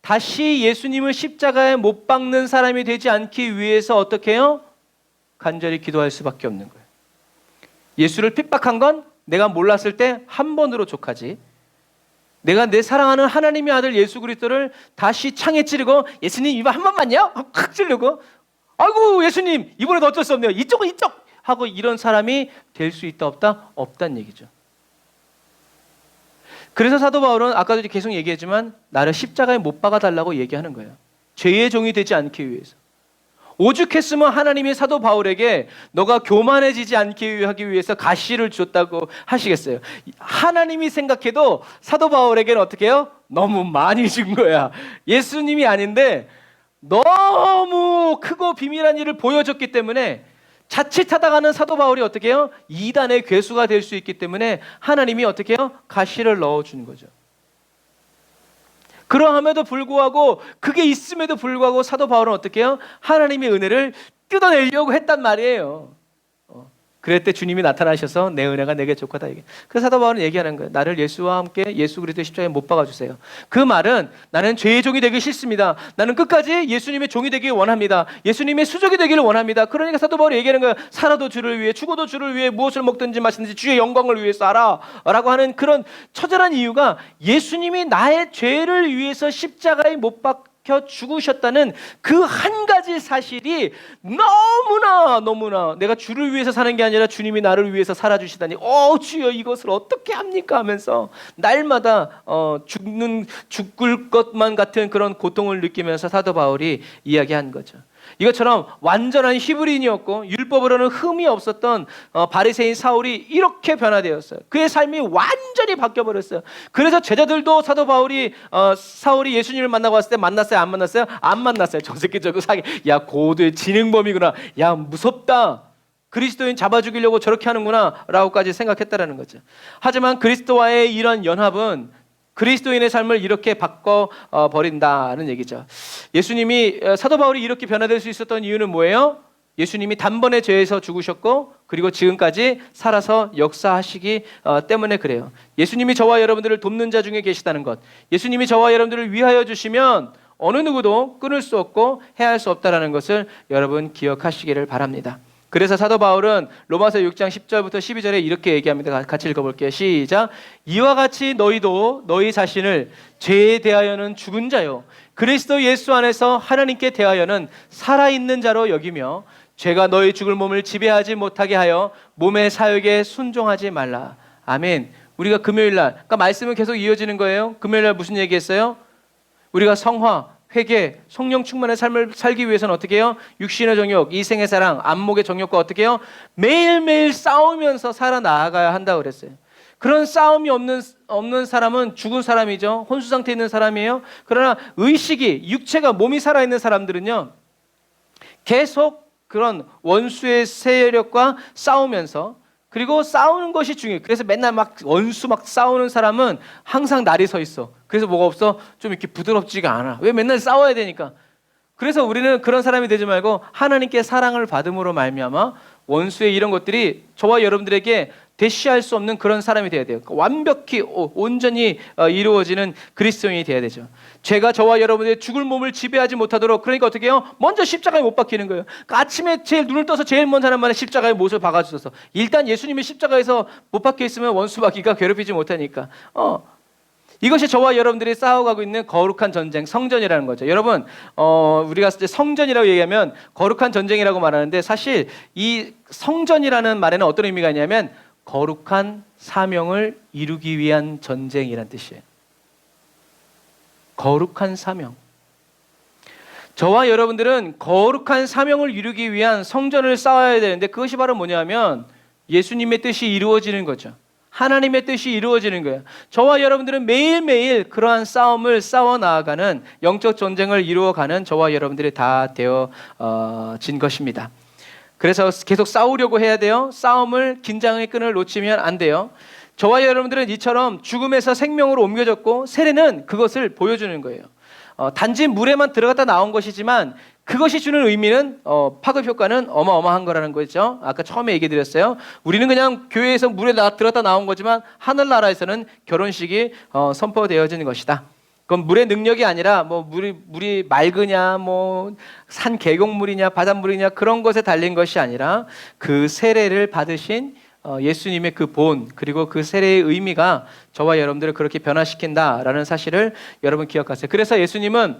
다시 예수님을 십자가에 못 박는 사람이 되지 않기 위해서 어떻게 해요? 간절히 기도할 수밖에 없는 거예요. 예수를 핍박한 건 내가 몰랐을 때 한 번으로 족하지, 내가 내 사랑하는 하나님의 아들 예수 그리스도를 다시 창에 찌르고 예수님 이번 한 번만요? 확 찌르고 아이고 예수님 이번에도 어쩔 수 없네요. 이쪽은 이쪽 하고 이런 사람이 될 수 있다 없다? 없다는 얘기죠. 그래서 사도 바울은 아까도 계속 얘기했지만 나를 십자가에 못 박아달라고 얘기하는 거예요. 죄의 종이 되지 않기 위해서. 오죽했으면 하나님이 사도 바울에게 너가 교만해지지 않게 하기 위해서 가시를 줬다고 하시겠어요. 하나님이 생각해도 사도 바울에게는 어떻게 해요? 너무 많이 준 거야. 예수님이 아닌데 너무 크고 비밀한 일을 보여줬기 때문에 자칫하다가는 사도 바울이 어떻게 해요? 이단의 괴수가 될 수 있기 때문에 하나님이 어떻게 해요? 가시를 넣어주는 거죠. 그러함에도 불구하고 그게 있음에도 불구하고 사도 바울은 어떻게 해요? 하나님의 은혜를 뜯어내려고 했단 말이에요. 그럴 때 주님이 나타나셔서 내 은혜가 내게 족하다. 그래서 사도 바울은 얘기하는 거예요. 나를 예수와 함께 예수 그리스도의 십자가에 못 박아주세요. 그 말은 나는 죄의 종이 되기 싫습니다. 나는 끝까지 예수님의 종이 되길 원합니다. 예수님의 수족이 되기를 원합니다. 그러니까 사도 바울이 얘기하는 거예요. 살아도 주를 위해 죽어도 주를 위해 무엇을 먹든지 마시든지 주의 영광을 위해서 하라 라고 하는 그런 처절한 이유가 예수님이 나의 죄를 위해서 십자가에 못 박혀 죽으셨다는 그 한 가지 사실이 너무나 내가 주를 위해서 사는 게 아니라 주님이 나를 위해서 살아주시다니 주여 이것을 어떻게 합니까 하면서 날마다 죽을 것만 같은 그런 고통을 느끼면서 사도 바울이 이야기한 거죠. 이것처럼 완전한 히브리인이었고 율법으로는 흠이 없었던 바리새인 사울이 이렇게 변화되었어요. 그의 삶이 완전히 바뀌어버렸어요. 그래서 제자들도 사도 바울이 사울이 예수님을 만나고 왔을 때 만났어요? 안 만났어요? 안 만났어요. 저 새끼 저거 사기, 야 고도의 지능범이구나, 야 무섭다, 그리스도인 잡아 죽이려고 저렇게 하는구나 라고까지 생각했다라는 거죠. 하지만 그리스도와의 이런 연합은 그리스도인의 삶을 이렇게 바꿔버린다는 얘기죠. 예수님이 사도 바울이 이렇게 변화될 수 있었던 이유는 뭐예요? 예수님이 단번에 죄에서 죽으셨고 그리고 지금까지 살아서 역사하시기 때문에 그래요. 예수님이 저와 여러분들을 돕는 자 중에 계시다는 것, 예수님이 저와 여러분들을 위하여 주시면 어느 누구도 끊을 수 없고 해할 수 없다는 것을 여러분 기억하시기를 바랍니다. 그래서 사도 바울은 로마서 6장 10절부터 12절에 이렇게 얘기합니다. 같이 읽어볼게요. 시작. 이와 같이 너희도 너희 자신을 죄에 대하여는 죽은 자요 그리스도 예수 안에서 하나님께 대하여는 살아있는 자로 여기며 죄가 너희 죽을 몸을 지배하지 못하게 하여 몸의 사욕에 순종하지 말라. 아멘. 우리가 금요일날, 그러니까 말씀은 계속 이어지는 거예요. 금요일날 무슨 얘기했어요? 우리가 성화, 회개, 성령 충만의 삶을 살기 위해서는 어떻게 해요? 육신의 정욕, 이생의 사랑, 안목의 정욕과 어떻게 해요? 매일매일 싸우면서 살아나가야 한다고 그랬어요. 그런 싸움이 없는 사람은 죽은 사람이죠. 혼수 상태에 있는 사람이에요. 그러나 의식이, 육체가, 몸이 살아있는 사람들은요 계속 그런 원수의 세력과 싸우면서, 그리고 싸우는 것이 중요해요. 그래서 맨날 막 원수 막 싸우는 사람은 항상 날이 서 있어. 그래서 뭐가 없어? 좀 이렇게 부드럽지가 않아. 왜? 맨날 싸워야 되니까. 그래서 우리는 그런 사람이 되지 말고 하나님께 사랑을 받음으로 말미암아 원수의 이런 것들이 저와 여러분들에게 대시할 수 없는 그런 사람이 돼야 돼요. 완벽히 온전히 이루어지는 그리스도인이 돼야 되죠. 죄가 저와 여러분의 죽을 몸을 지배하지 못하도록, 그러니까 어떻게 해요? 먼저 십자가에 못 박히는 거예요. 그러니까 아침에 제일 눈을 떠서 제일 먼저 하는 말에 십자가에 못을 박아주셔서, 일단 예수님이 십자가에서 못 박혀 있으면 원수 마귀가 괴롭히지 못하니까 이것이 저와 여러분들이 싸워가고 있는 거룩한 전쟁, 성전이라는 거죠. 여러분, 우리가 이제 성전이라고 얘기하면 거룩한 전쟁이라고 말하는데, 사실 이 성전이라는 말에는 어떤 의미가 있냐면 거룩한 사명을 이루기 위한 전쟁이란 뜻이에요. 거룩한 사명. 저와 여러분들은 거룩한 사명을 이루기 위한 성전을 쌓아야 되는데 그것이 바로 뭐냐면 예수님의 뜻이 이루어지는 거죠. 하나님의 뜻이 이루어지는 거예요. 저와 여러분들은 매일매일 그러한 싸움을 싸워 나아가는 영적 전쟁을 이루어가는 저와 여러분들이 다 되어진 것입니다. 그래서 계속 싸우려고 해야 돼요. 싸움을 긴장의 끈을 놓치면 안 돼요. 저와 여러분들은 이처럼 죽음에서 생명으로 옮겨졌고 세례는 그것을 보여주는 거예요. 단지 물에만 들어갔다 나온 것이지만 그것이 주는 의미는 파급 효과는 어마어마한 거라는 거죠. 아까 처음에 얘기 드렸어요. 우리는 그냥 교회에서 물에 들어갔다 나온 거지만 하늘나라에서는 결혼식이 선포되어지는 것이다. 그건 물의 능력이 아니라 뭐 물이 맑으냐 뭐 산 계곡물이냐 바닷물이냐 그런 것에 달린 것이 아니라 그 세례를 받으신 예수님의 그 본 그리고 그 세례의 의미가 저와 여러분들을 그렇게 변화시킨다라는 사실을 여러분 기억하세요. 그래서 예수님은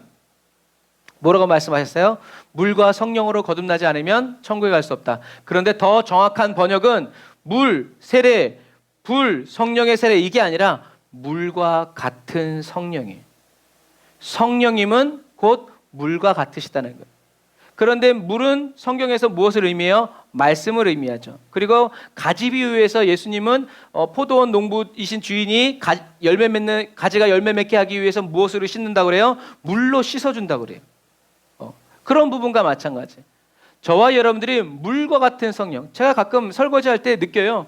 뭐라고 말씀하셨어요? 물과 성령으로 거듭나지 않으면 천국에 갈 수 없다. 그런데 더 정확한 번역은 물, 세례, 불, 성령의 세례 이게 아니라 물과 같은 성령이에요. 성령님은 곧 물과 같으시다는 거예요. 그런데 물은 성경에서 무엇을 의미해요? 말씀을 의미하죠. 그리고 가지 비유에서 예수님은 포도원 농부이신 주인이 가지가 열매 맺게 하기 위해서 무엇으로 씻는다고 그래요? 물로 씻어준다고 그래요. 그런 부분과 마찬가지. 저와 여러분들이 물과 같은 성령. 제가 가끔 설거지할 때 느껴요.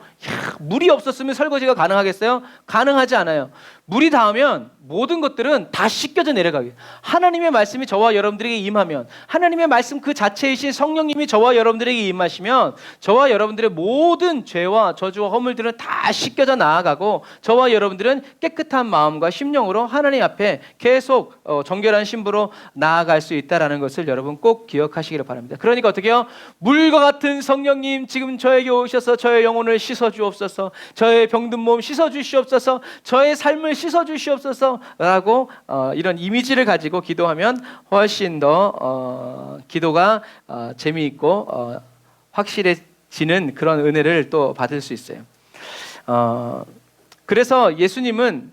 물이 없었으면 설거지가 가능하겠어요? 가능하지 않아요. 물이 닿으면 모든 것들은 다 씻겨져 내려가게. 하나님의 말씀이 저와 여러분들에게 임하면, 하나님의 말씀 그 자체이신 성령님이 저와 여러분들에게 임하시면 저와 여러분들의 모든 죄와 저주와 허물들은 다 씻겨져 나아가고 저와 여러분들은 깨끗한 마음과 심령으로 하나님 앞에 계속 정결한 신부로 나아갈 수 있다는 것을 여러분 꼭 기억하시기를 바랍니다. 그러니까 어떻게 해요? 물과 같은 성령님 지금 저에게 오셔서 저의 영혼을 씻어주옵소서, 저의 병든 몸 씻어주시옵소서, 저의 삶을 씻어주시옵소서 라고 이런 이미지를 가지고 기도하면 훨씬 더 기도가 재미있고 확실해지는 그런 은혜를 또 받을 수 있어요. 그래서 예수님은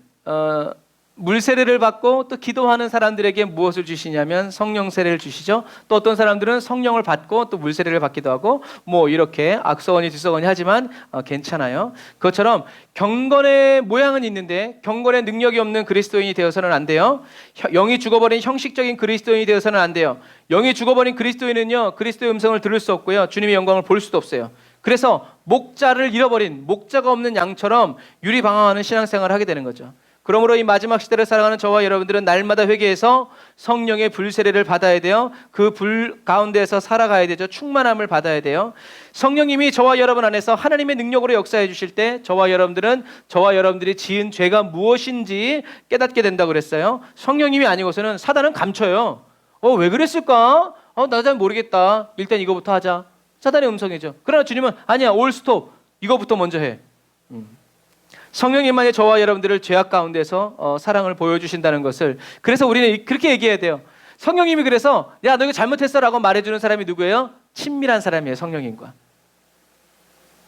물 세례를 받고 또 기도하는 사람들에게 무엇을 주시냐면 성령 세례를 주시죠. 또 어떤 사람들은 성령을 받고 또 물 세례를 받기도 하고 뭐 이렇게 악서원이 뒷서원이 하지만 괜찮아요. 그것처럼 경건의 모양은 있는데 경건의 능력이 없는 그리스도인이 되어서는 안 돼요. 영이 죽어버린 형식적인 그리스도인이 되어서는 안 돼요. 영이 죽어버린 그리스도인은요, 그리스도의 음성을 들을 수 없고요, 주님의 영광을 볼 수도 없어요. 그래서 목자를 잃어버린 목자가 없는 양처럼 유리방황하는 신앙생활을 하게 되는 거죠. 그러므로 이 마지막 시대를 살아가는 저와 여러분들은 날마다 회개해서 성령의 불세례를 받아야 돼요. 그 불 가운데에서 살아가야 되죠. 충만함을 받아야 돼요. 성령님이 저와 여러분 안에서 하나님의 능력으로 역사해 주실 때 저와 여러분들은 저와 여러분들이 지은 죄가 무엇인지 깨닫게 된다고 그랬어요. 성령님이 아니고서는 사단은 감춰요. 왜 그랬을까? 나 잘 모르겠다. 일단 이거부터 하자. 사단의 음성이죠. 그러나 주님은 아니야, 올 스톱. 이거부터 먼저 해. 성령님만이 저와 여러분들을 죄악 가운데서 사랑을 보여주신다는 것을, 그래서 우리는 그렇게 얘기해야 돼요. 성령님이 그래서 야, 너 이거 잘못했어 라고 말해주는 사람이 누구예요? 친밀한 사람이에요, 성령님과.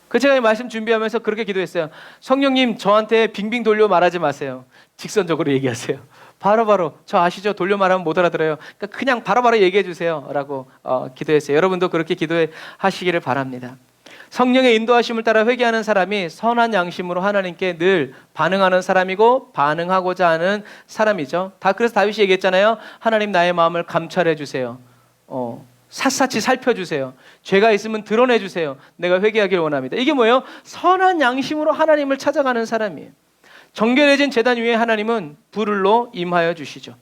그 제가 이 말씀 준비하면서 그렇게 기도했어요. 성령님, 저한테 빙빙 돌려 말하지 마세요. 직선적으로 얘기하세요. 바로바로 저 아시죠? 돌려 말하면 못 알아들어요. 그러니까 그냥 바로바로 얘기해 주세요 라고 기도했어요. 여러분도 그렇게 기도하시기를 바랍니다. 성령의 인도하심을 따라 회개하는 사람이 선한 양심으로 하나님께 늘 반응하는 사람이고 반응하고자 하는 사람이죠. 그래서 다윗이 얘기했잖아요. 하나님, 나의 마음을 감찰해 주세요. 샅샅이 살펴주세요. 죄가 있으면 드러내 주세요. 내가 회개하기를 원합니다. 이게 뭐예요? 선한 양심으로 하나님을 찾아가는 사람이에요. 정결해진 제단 위에 하나님은 불을로 임하여 주시죠.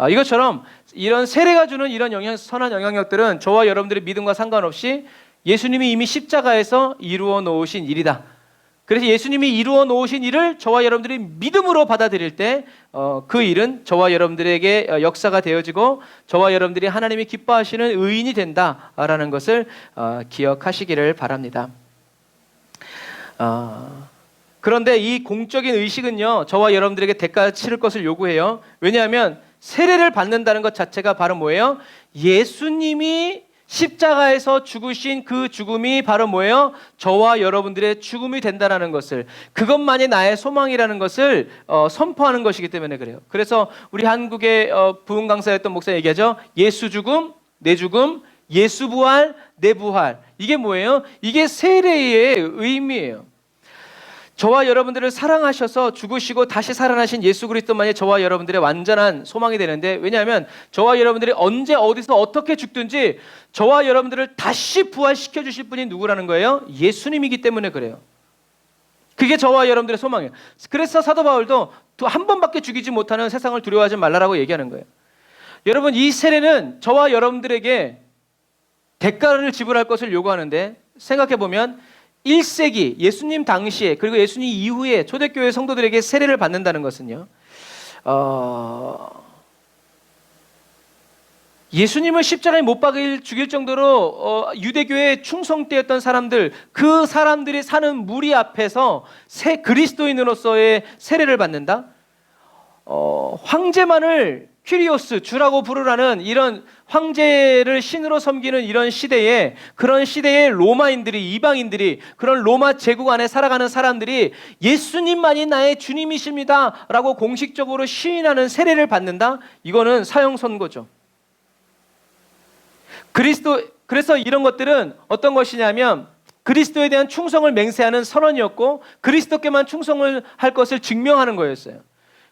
이것처럼 이런 세례가 주는 이런 선한 영향력들은 저와 여러분들의 믿음과 상관없이 예수님이 이미 십자가에서 이루어 놓으신 일이다. 그래서 예수님이 이루어 놓으신 일을 저와 여러분들이 믿음으로 받아들일 때 그 일은 저와 여러분들에게 역사가 되어지고 저와 여러분들이 하나님이 기뻐하시는 의인이 된다라는 것을 기억하시기를 바랍니다. 그런데 이 공적인 의식은요, 저와 여러분들에게 대가 치를 것을 요구해요. 왜냐하면 세례를 받는다는 것 자체가 바로 뭐예요? 예수님이 십자가에서 죽으신 그 죽음이 바로 뭐예요? 저와 여러분들의 죽음이 된다는 것을, 그것만이 나의 소망이라는 것을 선포하는 것이기 때문에 그래요. 그래서 우리 한국의 부흥 강사였던 목사 얘기하죠. 예수 죽음, 내 죽음, 예수 부활, 내 부활. 이게 뭐예요? 이게 세례의 의미예요. 저와 여러분들을 사랑하셔서 죽으시고 다시 살아나신 예수 그리스도만이 저와 여러분들의 완전한 소망이 되는데, 왜냐하면 저와 여러분들이 언제 어디서 어떻게 죽든지 저와 여러분들을 다시 부활시켜 주실 분이 누구라는 거예요? 예수님이기 때문에 그래요. 그게 저와 여러분들의 소망이에요. 그래서 사도 바울도 한 번밖에 죽이지 못하는 세상을 두려워하지 말라라고 얘기하는 거예요. 여러분, 이 세례는 저와 여러분들에게 대가를 지불할 것을 요구하는데, 생각해보면 1세기 예수님 당시에 그리고 예수님 이후에 초대교회 성도들에게 세례를 받는다는 것은요, 예수님을 십자가에 못 박아 죽일 정도로 유대교의 충성되었던 사람들, 그 사람들이 사는 무리 앞에서 새 그리스도인으로서의 세례를 받는다? 황제만을 퀴리오스, 주라고 부르라는 이런 황제를 신으로 섬기는 이런 시대에, 그런 시대에 로마인들이, 이방인들이, 그런 로마 제국 안에 살아가는 사람들이 예수님만이 나의 주님이십니다 라고 공식적으로 시인하는 세례를 받는다? 이거는 사형 선고죠. 그래서 이런 것들은 어떤 것이냐면 그리스도에 대한 충성을 맹세하는 선언이었고, 그리스도께만 충성을 할 것을 증명하는 거였어요.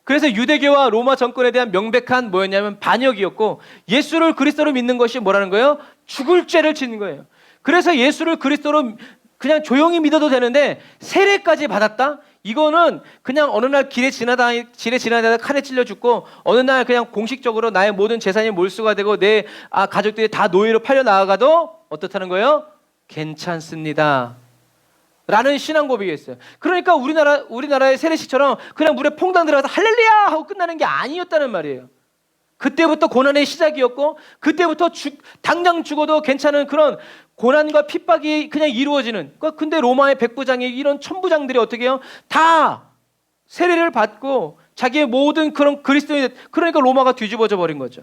그래서 유대교와 로마 정권에 대한 명백한 뭐였냐면 반역이었고, 예수를 그리스도로 믿는 것이 뭐라는 거예요? 죽을 죄를 짓는 거예요. 그래서 예수를 그리스도로 그냥 조용히 믿어도 되는데 세례까지 받았다? 이거는 그냥 어느 날 길에 지나다가 칼에 찔려 죽고, 어느 날 그냥 공식적으로 나의 모든 재산이 몰수가 되고 내 가족들이 다 노예로 팔려 나아가도 어떻다는 거예요? 괜찮습니다 라는 신앙 고백이었어요. 그러니까 우리나라의 세례식처럼 그냥 물에 퐁당 들어가서 할렐루야 하고 끝나는 게 아니었다는 말이에요. 그때부터 고난의 시작이었고, 그때부터 당장 죽어도 괜찮은 그런 고난과 핍박이 그냥 이루어지는. 근데 로마의 백부장이 이런 천부장들이 어떻게 해요? 다 세례를 받고 자기의 모든 그런 그리스도인, 그러니까 로마가 뒤집어져 버린 거죠.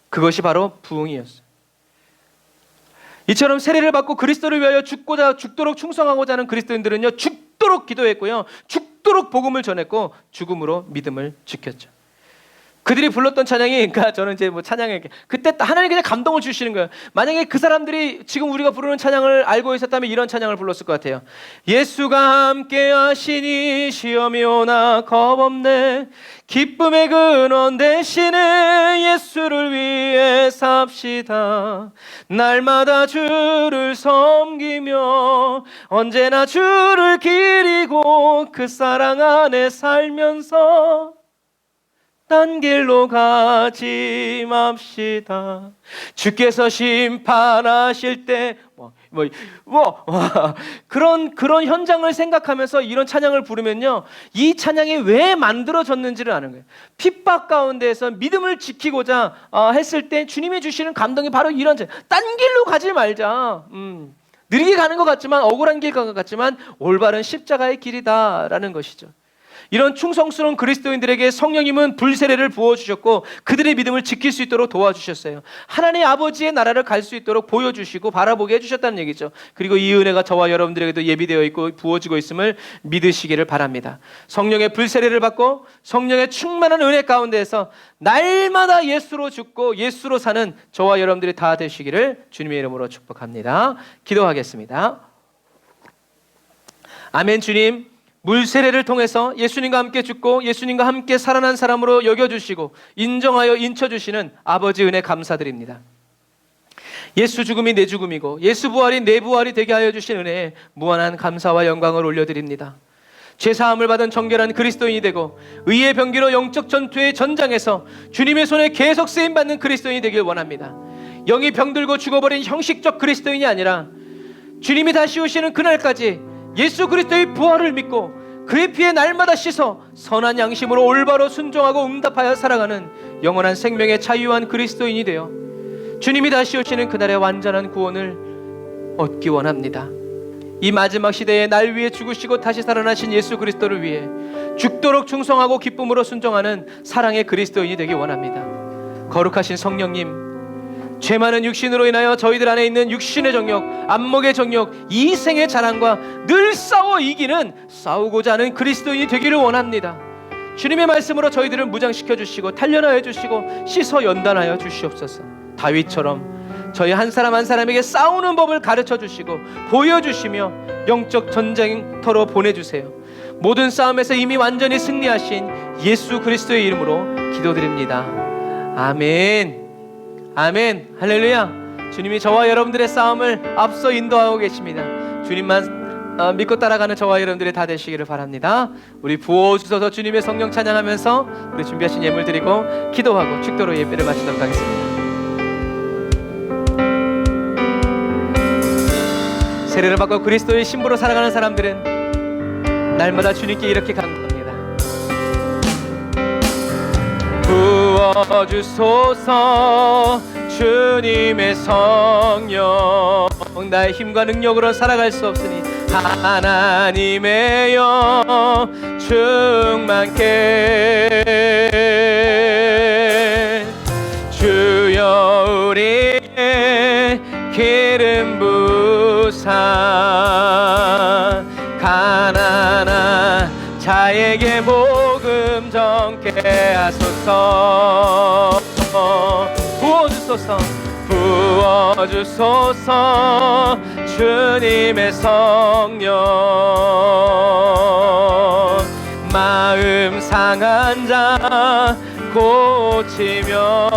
그것이 바로 부흥이었어요. 이처럼 세례를 받고 그리스도를 위하여 죽도록 충성하고자 하는 그리스도인들은요, 죽도록 기도했고요, 죽도록 복음을 전했고, 죽음으로 믿음을 지켰죠. 그들이 불렀던 찬양이, 그러니까 저는 이제 뭐 찬양에 그때 하나님 그냥 감동을 주시는 거예요. 만약에 그 사람들이 지금 우리가 부르는 찬양을 알고 있었다면 이런 찬양을 불렀을 것 같아요. 예수가 함께 하시니 시험이 오나 겁없네, 기쁨의 근원 되시는 예수를 위해 삽시다. 날마다 주를 섬기며 언제나 주를 기리고 그 사랑 안에 살면서 딴 길로 가지 맙시다. 주께서 심판하실 때 그런 현장을 생각하면서 이런 찬양을 부르면요, 이 찬양이 왜 만들어졌는지를 아는 거예요. 핍박 가운데에서 믿음을 지키고자 했을 때 주님이 주시는 감동이 바로 이런 찬양. 딴 길로 가지 말자. 느리게 가는 것 같지만, 억울한 길 같지만 올바른 십자가의 길이다라는 것이죠. 이런 충성스러운 그리스도인들에게 성령님은 불세례를 부어주셨고 그들의 믿음을 지킬 수 있도록 도와주셨어요. 하나님 아버지의 나라를 갈 수 있도록 보여주시고 바라보게 해주셨다는 얘기죠. 그리고 이 은혜가 저와 여러분들에게도 예비되어 있고 부어지고 있음을 믿으시기를 바랍니다. 성령의 불세례를 받고 성령의 충만한 은혜 가운데에서 날마다 예수로 죽고 예수로 사는 저와 여러분들이 다 되시기를 주님의 이름으로 축복합니다. 기도하겠습니다. 아멘. 주님, 물세례를 통해서 예수님과 함께 죽고 예수님과 함께 살아난 사람으로 여겨주시고 인정하여 인쳐주시는 아버지 은혜 감사드립니다. 예수 죽음이 내 죽음이고 예수 부활이 내 부활이 되게 하여 주신 은혜에 무한한 감사와 영광을 올려드립니다. 죄사함을 받은 정결한 그리스도인이 되고 의의 병기로 영적 전투의 전장에서 주님의 손에 계속 쓰임받는 그리스도인이 되길 원합니다. 영이 병들고 죽어버린 형식적 그리스도인이 아니라 주님이 다시 오시는 그날까지 예수 그리스도의 부활을 믿고 그의 피에 날마다 씻어 선한 양심으로 올바로 순종하고 응답하여 살아가는 영원한 생명의 자유한 그리스도인이 되어 주님이 다시 오시는 그날의 완전한 구원을 얻기 원합니다. 이 마지막 시대에 날 위해 죽으시고 다시 살아나신 예수 그리스도를 위해 죽도록 충성하고 기쁨으로 순종하는 사랑의 그리스도인이 되기 원합니다. 거룩하신 성령님, 죄 많은 육신으로 인하여 저희들 안에 있는 육신의 정욕, 안목의 정욕, 이생의 자랑과 늘 싸워 이기는, 싸우고자 하는 그리스도인이 되기를 원합니다. 주님의 말씀으로 저희들을 무장시켜 주시고 단련하여 주시고 씻어 연단하여 주시옵소서. 다윗처럼 저희 한 사람 한 사람에게 싸우는 법을 가르쳐 주시고 보여주시며 영적 전쟁터로 보내주세요. 모든 싸움에서 이미 완전히 승리하신 예수 그리스도의 이름으로 기도드립니다. 아멘. 아멘. 할렐루야. 주님이 저와 여러분들의 싸움을 앞서 인도하고 계십니다. 주님만 믿고 따라가는 저와 여러분들이 다 되시기를 바랍니다. 우리 부어주셔서 주님의 성령 찬양하면서 우리 준비하신 예물 드리고 기도하고 축도로 예배를 마치도록 하겠습니다. 세례를 받고 그리스도의 신부로 살아가는 사람들은 날마다 주님께 이렇게 간구합니다. 부어주소서 주님의 성령, 나의 힘과 능력으로 살아갈 수 없으니 하나님의 영 충만케 주여 우리의 기름 부사 가난한 자에게 복음 전케 하소서. 부어주소서 부어주소서 주님의 성령, 마음 상한 자 고치며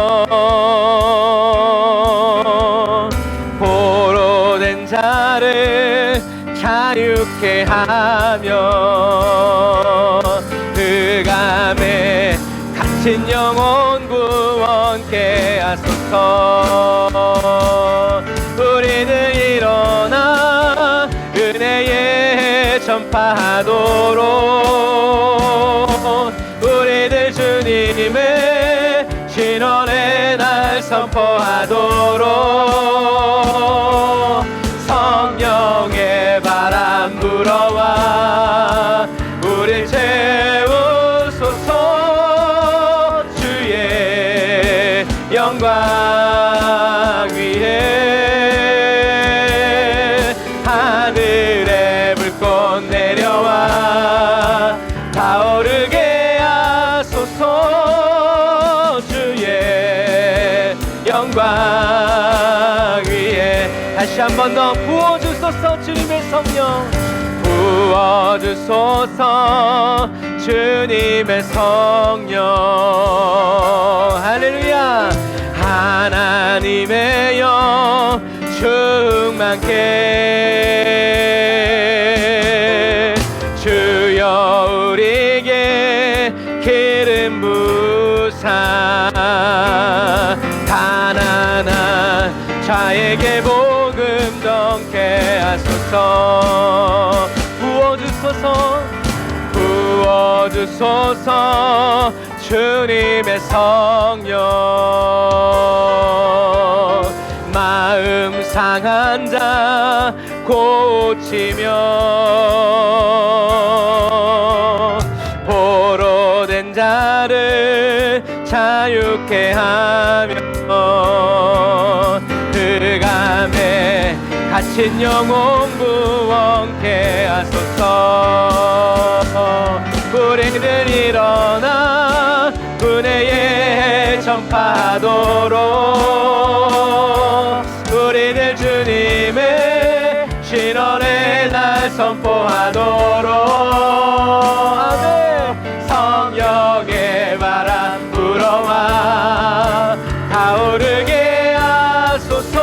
포로된 자를 자유케 하며 흑암에 갇힌 영혼 구원케 하소서. 우리는 일어나 은혜에 전파하도록 우리들 주님의 신원의 날 선포하도록 성령의 바람 불어와 우릴 채우소서. 주의 영광 위에 하늘에 불꽃 내려와 타오르게 하소서. 주의 영광 위에 다시 한 번 더 부어주소서. 주님의 성령 부어주소서. 주님의 성령 할렐루야. 하나님의 영 충만케 주여 우리에게 기름 부사 가난한 자에게 복음 전케 하소서. 부어주소서 부어주소서 주님의 성령, 마음 상한 자 고치며 포로된 자를 자유케 하며 흑암에 갇힌 영혼 구원케 하소서. 우리들 일어나 은혜에 전파하도록 우리들 주님의 신원의 날 선포하도록 성령의 바람 불어와 타오르게 하소서.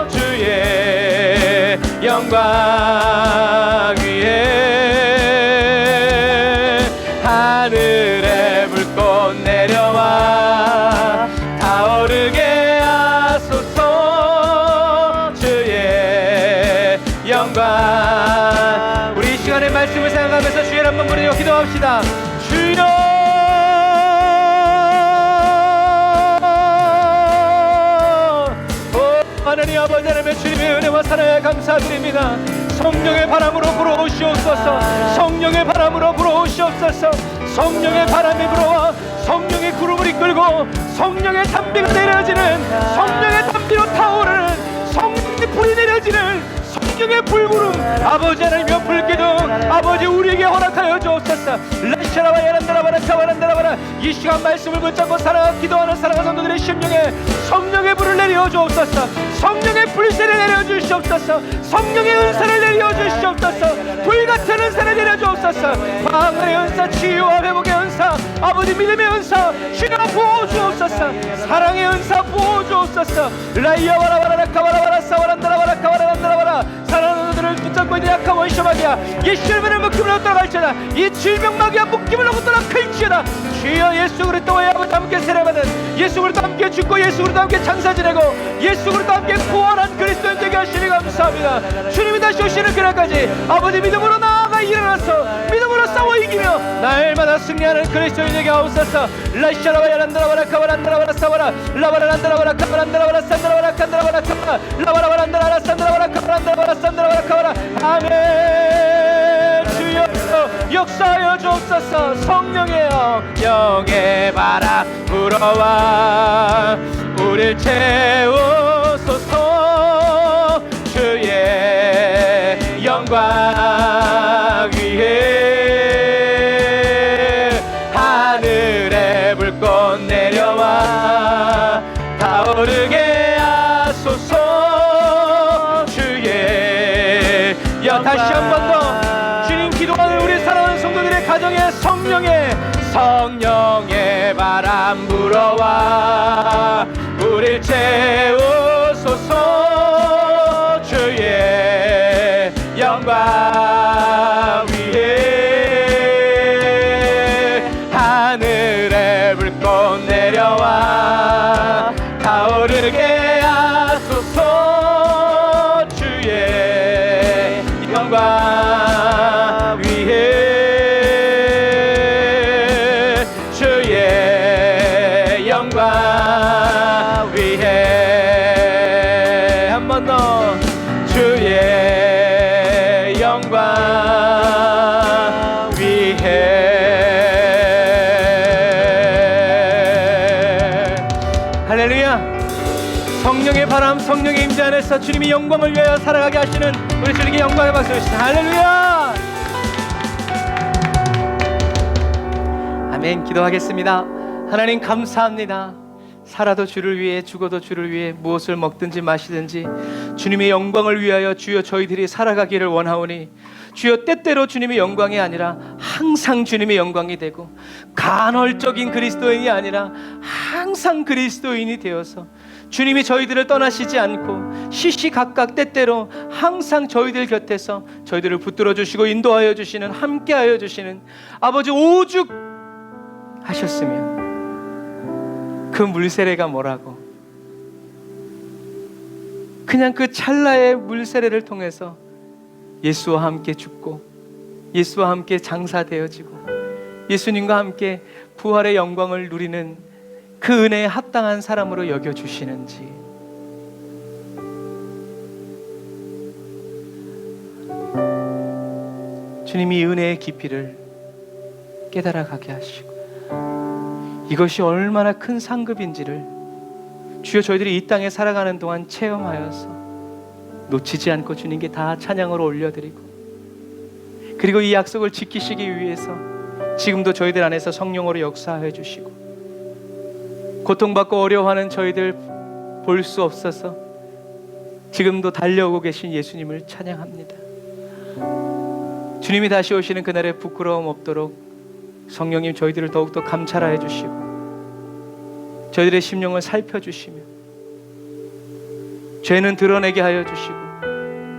주의 영광 위에 하늘에 불꽃 내려와 타오르게 하소서. 주의 영광. 우리 이 시간의 말씀을 생각하면서 주의 한번 부르며 기도합시다. 주여 하나님 아버지 하나님의 주님의 은혜와 사랑에 감사드립니다. 성령의 바람으로 불어오시옵소서. 성령의 바람으로 불어오시옵소서. 성령의 바람이 불어와 성령의 구름을 이끌고 성령의 담비가 내려지는, 성령의 담비로 타오르는, 성령의 불이 내려지는 성령의 불구름, 아버지 하나님여 불기둥, 아버지 우리에게 허락하여 주옵소서. 라샤라바 야란다라바라 카바란다라바라. 이 시간 말씀을 붙잡고 기도하는 사랑하는 성도들의 심령에 성령의 불을 내려 주옵소서. 성령의 불세를 내려 주시옵소서. 성령의 은사를 내려 주시옵소서. 불같은 은사를 내려 주옵소서. 방언의 은사, 치유와 회복의 은사, 아버지 믿음의 은사 주여 부어 주옵소서. 사랑의 은사 부어 주옵소서. 라이야바라바라 카바라바라 사바란다라바라 카바란다라바라. 사랑하는 자들을 붙잡고 있는 약한 원시마귀야, 예수님을 묶임을 얻도록 할지어다. 이 질병마귀야 묶임을 얻도록 할지어다. 주여 예수 그리스도와 아버지 함께 세례받은, 예수 그리스도 함께 죽고 예수 그리스도 함께 장사 지내고 예수 그리스도 함께 구원한 그리스도인 되게 하시니 감사합니다. 주님이 다시 오시는 그날까지 아버지 믿음으로 나아가 일어나서 믿음으로 싸워 이기며 날마다 승리하는 그리스도인 되게 하옵소서. 라샤라바 야란다라바라 카바란다라바라 사바라 라바란다라바라 카바란다라바라 산다라바라 칸다라바라 카바라 라바라바란다라바라 산다라바라 카바란다라바라 산다라바라 카바라. 아멘. 주여 역사하여 주옵소서. 성령의 영의 바람 불어와 우릴 채우소서. 주의 영광 위에 하늘의 불꽃 내려와 타오르게 하소서. 주의 다시 한 번 더 주님 기도하는 우리 사랑하는 성도들의 가정에 성령의 바람 불어와 우릴 채우소서. 주의 영광 위에 하늘의 불꽃 내려와 타오르게 하소서. 주의 영광 위에 주의 영광 위에 한 번 더 주의 영광 위에. 할렐루야. 성령의 바람, 성령의 임재 안에서 주님이 영광을 위하여 살아가게 하시는 우리 주님께 영광의 박수 주시다. 할렐루야. 아멘. 기도하겠습니다. 하나님 감사합니다. 살아도 주를 위해, 죽어도 주를 위해, 무엇을 먹든지 마시든지 주님의 영광을 위하여 주여 저희들이 살아가기를 원하오니 주여 때때로 주님의 영광이 아니라 항상 주님의 영광이 되고, 간헐적인 그리스도인이 아니라 항상 그리스도인이 되어서 주님이 저희들을 떠나시지 않고 시시각각 때때로 항상 저희들 곁에서 저희들을 붙들어 주시고 인도하여 주시는, 함께하여 주시는 아버지 오죽 하셨으면 그 물세례가 뭐라고, 그냥 그 찰나의 물세례를 통해서 예수와 함께 죽고 예수와 함께 장사되어지고 예수님과 함께 부활의 영광을 누리는 그 은혜에 합당한 사람으로 여겨주시는지, 주님이 은혜의 깊이를 깨달아가게 하시고 이것이 얼마나 큰 상급인지를 주여 저희들이 이 땅에 살아가는 동안 체험하여서 놓치지 않고 주님께 다 찬양으로 올려드리고, 그리고 이 약속을 지키시기 위해서 지금도 저희들 안에서 성령으로 역사해 주시고, 고통받고 어려워하는 저희들 볼 수 없어서 지금도 달려오고 계신 예수님을 찬양합니다. 주님이 다시 오시는 그날에 부끄러움 없도록 성령님 저희들을 더욱더 감찰하여 주시고 저희들의 심령을 살펴주시며 죄는 드러내게 하여 주시고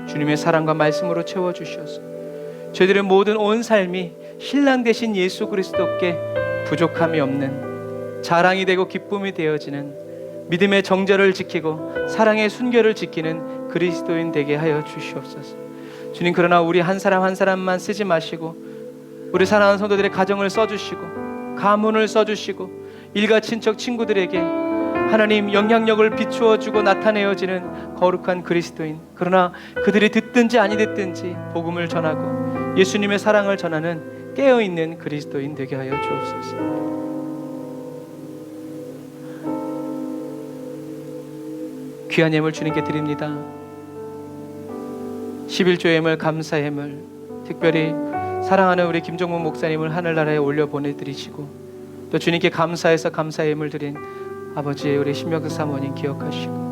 주님의 사랑과 말씀으로 채워주셔서 저희들의 모든 온 삶이 신랑 되신 예수 그리스도께 부족함이 없는 자랑이 되고 기쁨이 되어지는 믿음의 정절을 지키고 사랑의 순결을 지키는 그리스도인 되게 하여 주시옵소서. 주님, 그러나 우리 한 사람 한 사람만 쓰지 마시고 우리 사랑하는 성도들의 가정을 써주시고 가문을 써주시고 일가 친척 친구들에게 하나님 영향력을 비추어주고 나타내어지는 거룩한 그리스도인, 그러나 그들이 듣든지 아니 듣든지 복음을 전하고 예수님의 사랑을 전하는 깨어있는 그리스도인 되게 하여 주옵소서. 귀한 예물 주님께 드립니다. 11조 예물, 감사 예물, 특별히 사랑하는 우리 김종문 목사님을 하늘나라에 올려 보내드리시고 또 주님께 감사해서 감사 예물 드린 아버지 우리 신명수 사모님 기억하시고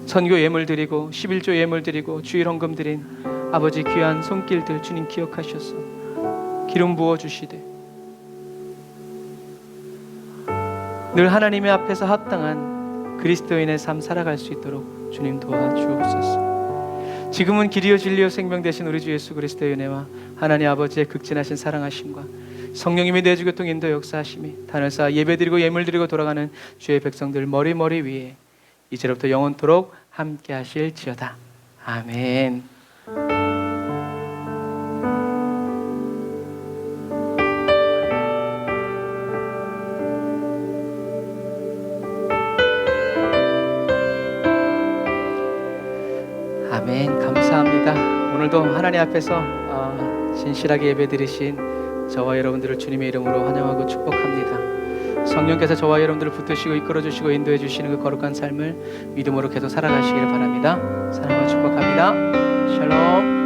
선교 예물 드리고 11조 예물 드리고 주일 헌금 드린 아버지 귀한 손길들 주님 기억하셔서 기름 부어주시되 늘 하나님의 앞에서 합당한 그리스도인의 삶 살아갈 수 있도록 주님 도와주옵소서. 지금은 길이요 진리요 생명 되신 우리 주 예수 그리스도의 은혜와 하나님 아버지의 극진하신 사랑하심과 성령님의 내주 교통 인도 역사하심이 단을사 예배드리고 예물드리고 돌아가는 주의 백성들 머리 위에 이제로부터 영원토록 함께 하실지어다. 아멘. 아멘. 감사합니다. 오늘도 하나님 앞에서 진실하게 예배드리신 저와 여러분들을 주님의 이름으로 환영하고 축복합니다. 성령께서 저와 여러분들을 붙드시고 이끌어주시고 인도해주시는 그 거룩한 삶을 믿음으로 계속 살아가시기를 바랍니다. 사랑하고 축복합니다. 샬롬.